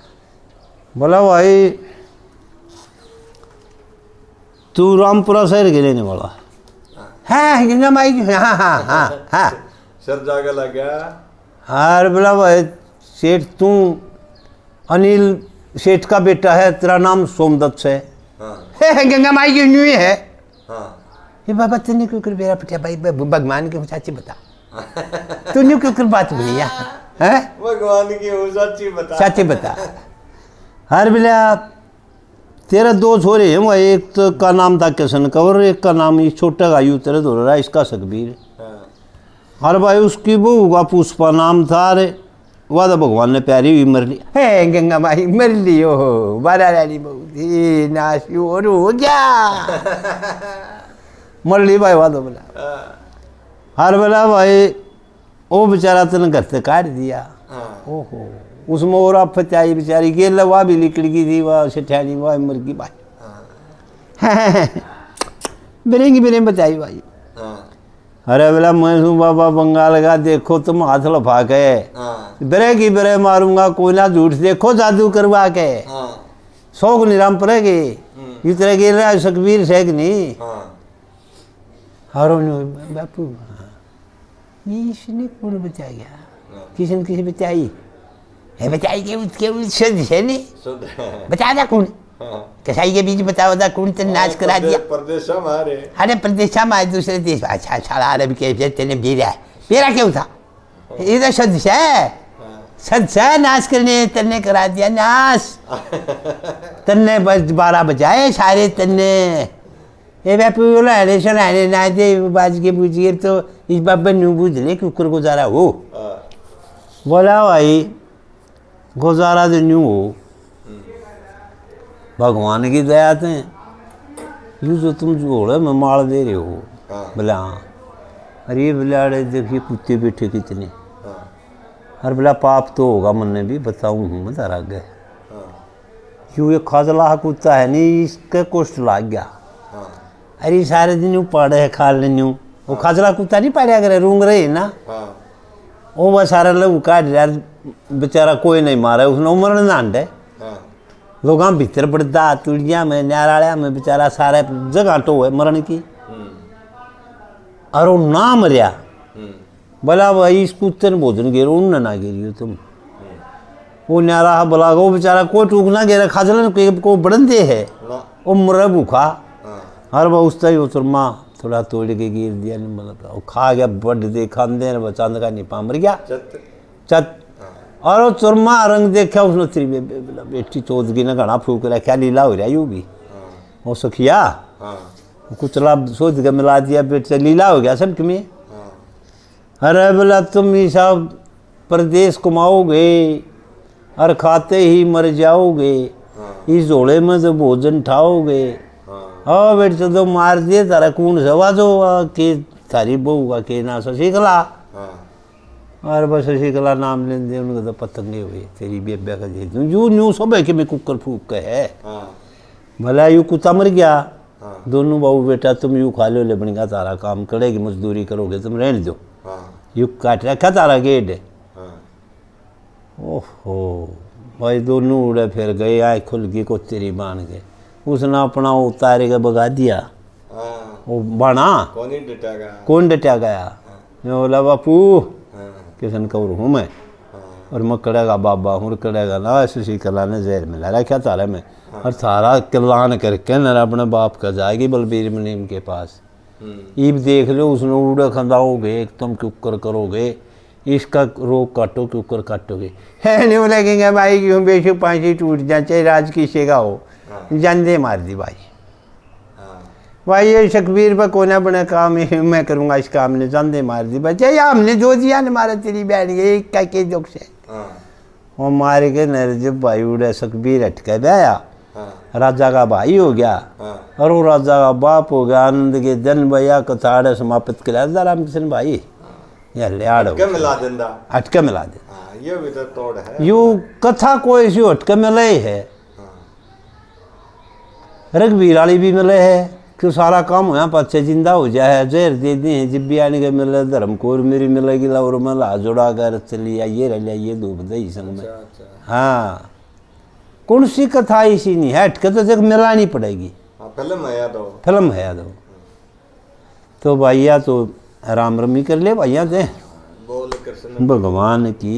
Speaker 2: बोला भाई तू रामपुरा शहर के रहने वाला है? गंगा माई की। हाँ हाँ हाँ हाँ
Speaker 1: सर जाके लग गया।
Speaker 2: हाँ बोला भाई सेठ तू अनिल सेठ का बेटा है, तेरा नाम सोमदत्त है? गंगा माई की न्यू है। ये बाबा तूने क्यों कर मेरा पिटिया भाई भगवान के सच्ची बता, तूने क्यों कर बात भैया है?
Speaker 1: भगवान की सच्ची बता,
Speaker 2: सच्ची बता। हर बिला तेरा 2 छोरे हैं, वो एक तो का नाम था किशन कौर, एक का नाम ये छोटा गायू तेरे धो रहा इसका सकबीर। हर भाई उसकी बहू का पुष्पा नाम था। अरे वह तो भगवान ने प्यारी हुई मर ली है, गंगा माई मर ली हो, बारा रानी बहू थी नाशी और हो गया मर ली भाई। वह तो बोला हर बोला भाई वो बेचारा तेने घर से काट दिया। ओहो उसमें और आप फचाई बेचारी गेल वह भी निकल गई थी, वह सेठानी वह मर गई भाई। बिरेंगी बिरें बचाई भाई। अरे बोला मैं हूँ बाबा बंगाल का, देखो तुम हाथ लफा के बिरे की बिरे मारूंगा, कोई ना झूठ देखो जादू करवा के 100 निराम पड़ेगी इस तरह गेल रहा सकबीर शेख नहीं। हारो बापू इसने कौन बचा गया, किसने किसी बचाई है? बचाई के उसके है नहीं बचा था कौन? कसाई के बीच बताओ था कौन तेने नाच करा दिया?
Speaker 1: प्रदेशा मारे।
Speaker 2: अरे प्रदेशा मारे दूसरे देश। अच्छा साला अरब के तेने बेरा बेरा क्यों था? ये तो शुद्ध है सच्चा नाश करने तन्ने करा दिया नाश। तन्ने बस 12 बजाए सारे तन्ने। ये बापू लाने शनाने ना दे बाज के पूछिए तो इस बाबा न्यू बुझने कुकर गुजारा हो। बोला भाई गुजारा तो न्यू हो, भगवान की दया थे। यूँ तो तुम जोड़े में मार दे रहे हो। बोला हाँ। अरे बिलाड़े देखिए कुत्ते बैठे कितने। अरे बोला पाप तो होगा मन ने भी बताऊँ हूँ मैं तारा गए। क्यों ये खजला कुत्ता है नहीं, इसके कुष्ठ लाग गया। अरे सारे दिन वो पड़े है खा लेनी हूँ। वो खजला कुत्ता नहीं पाया करे, रूंग रहे ना। वो बस सारा लोग काट यार, बेचारा कोई नहीं मारा उसने, उम्र ना अंडे लोग भीतर पड़ता तुड़िया में न्याराया में बेचारा सारे जगह टो है मरण की। और वो ना मरिया। बोला भाई इस कुत्ते ने भोजन गिर उन ना गिरी तुम। वो न्यारा बोला वो बेचारा कोई टूक ना गिरा, खजलन को बड़न दे है वो मर भूखा। हर वह उस तरह उतरमा थोड़ा तोड़ के गिर दिया नहीं, मतलब खा गया बड़ दे खाते चांद का निपा मर गया चत। और वो चुरमा रंग देखा उसने तेरी बेटी चौदगी ने घना फूक रखा, लीला हो रहा यू भी। वो सखिया कुचला सोच के मिला दिया पेट से, लीला हो गया सब तुम्हें। अरे बोला तुम ही सब प्रदेश कमाओगे और खाते ही मर जाओगे, इस झोले में तो भोजन ठाओगे। हाँ बेट तो मार दिए तारा कौन सवा जो के थारी बहू का के ना शशिकला। और बस शशिकला नाम लेंदे उनको तो पतंगे हुए तेरी बेब्या का दे दूँ यूँ न्यू सब है कि मैं कुकर फूक के है। भला यू कुत्ता मर गया। दोनों बहू बेटा तुम यू खा लो ले बनेगा, तारा काम करेगी मजदूरी करोगे तुम रहने दो। यू काट रखा तारा गेट है। ओहो भाई दोनों उड़े फिर गए, आए खुल गई को तेरी बांध गए। उसने अपना उतारे के भगा दिया। वो बना कौन डटा गया। मैं बोला बापू किसन कौर हूँ मैं, और मैं कड़ेगा बाबा हूँ कड़ेगा ना। शशिकला ने जहर मिला रखा तारा में, और सारा किलान करके न अपने बाप का जाएगी बलबीर मुनीम के पास। ईब देख लो उसने उड़े खंदाओगे एकदम कुकर करोगे, इसका रोग काटो कुकर काटोगे। है नहीं लगेंगे भाई क्यों बेशक पाँची टूट जाए चाहे राज किसे का हो, जानदे मार दी भाई। भाई ये शक्बीर पर कोना बना काम है, मैं करूँगा इस काम ने, जानदे मार दी भाई। चाहे हमने जो दिया न मारा तेरी बहन के क्या के दुख से वो मार के नरजब भाई उड़े शक्बीर हटके गया। राजा का भाई हो गया और वो राजा का बाप हो गया। आनंद के दिन भैया कथाड़े समाप्त कराया रामकृष्ण भाई। या लियाड़ अटके मिला दे
Speaker 1: ये भी तो तोड़ है।
Speaker 2: यू कथा कोई सी अटके मिले है, रघुवीर वाली भी मिले है कि सारा काम हो पच्चे जिंदा हो जाए, जहर दे दी जब भी आने के मिले धर्मकोर मेरी मिलेगी और मैं ला जोड़ा कर चली आइए रह लिया धूप दही संग में। हाँ कौन सी कथा इसी नहीं है, अटके तो जग मिलानी पड़ेगी।
Speaker 1: फिल्म है याद हो,
Speaker 2: फिल्म है याद हो। तो भैया तो राम रमी कर ले भैया से
Speaker 1: बोल कृष्ण
Speaker 2: भगवान की।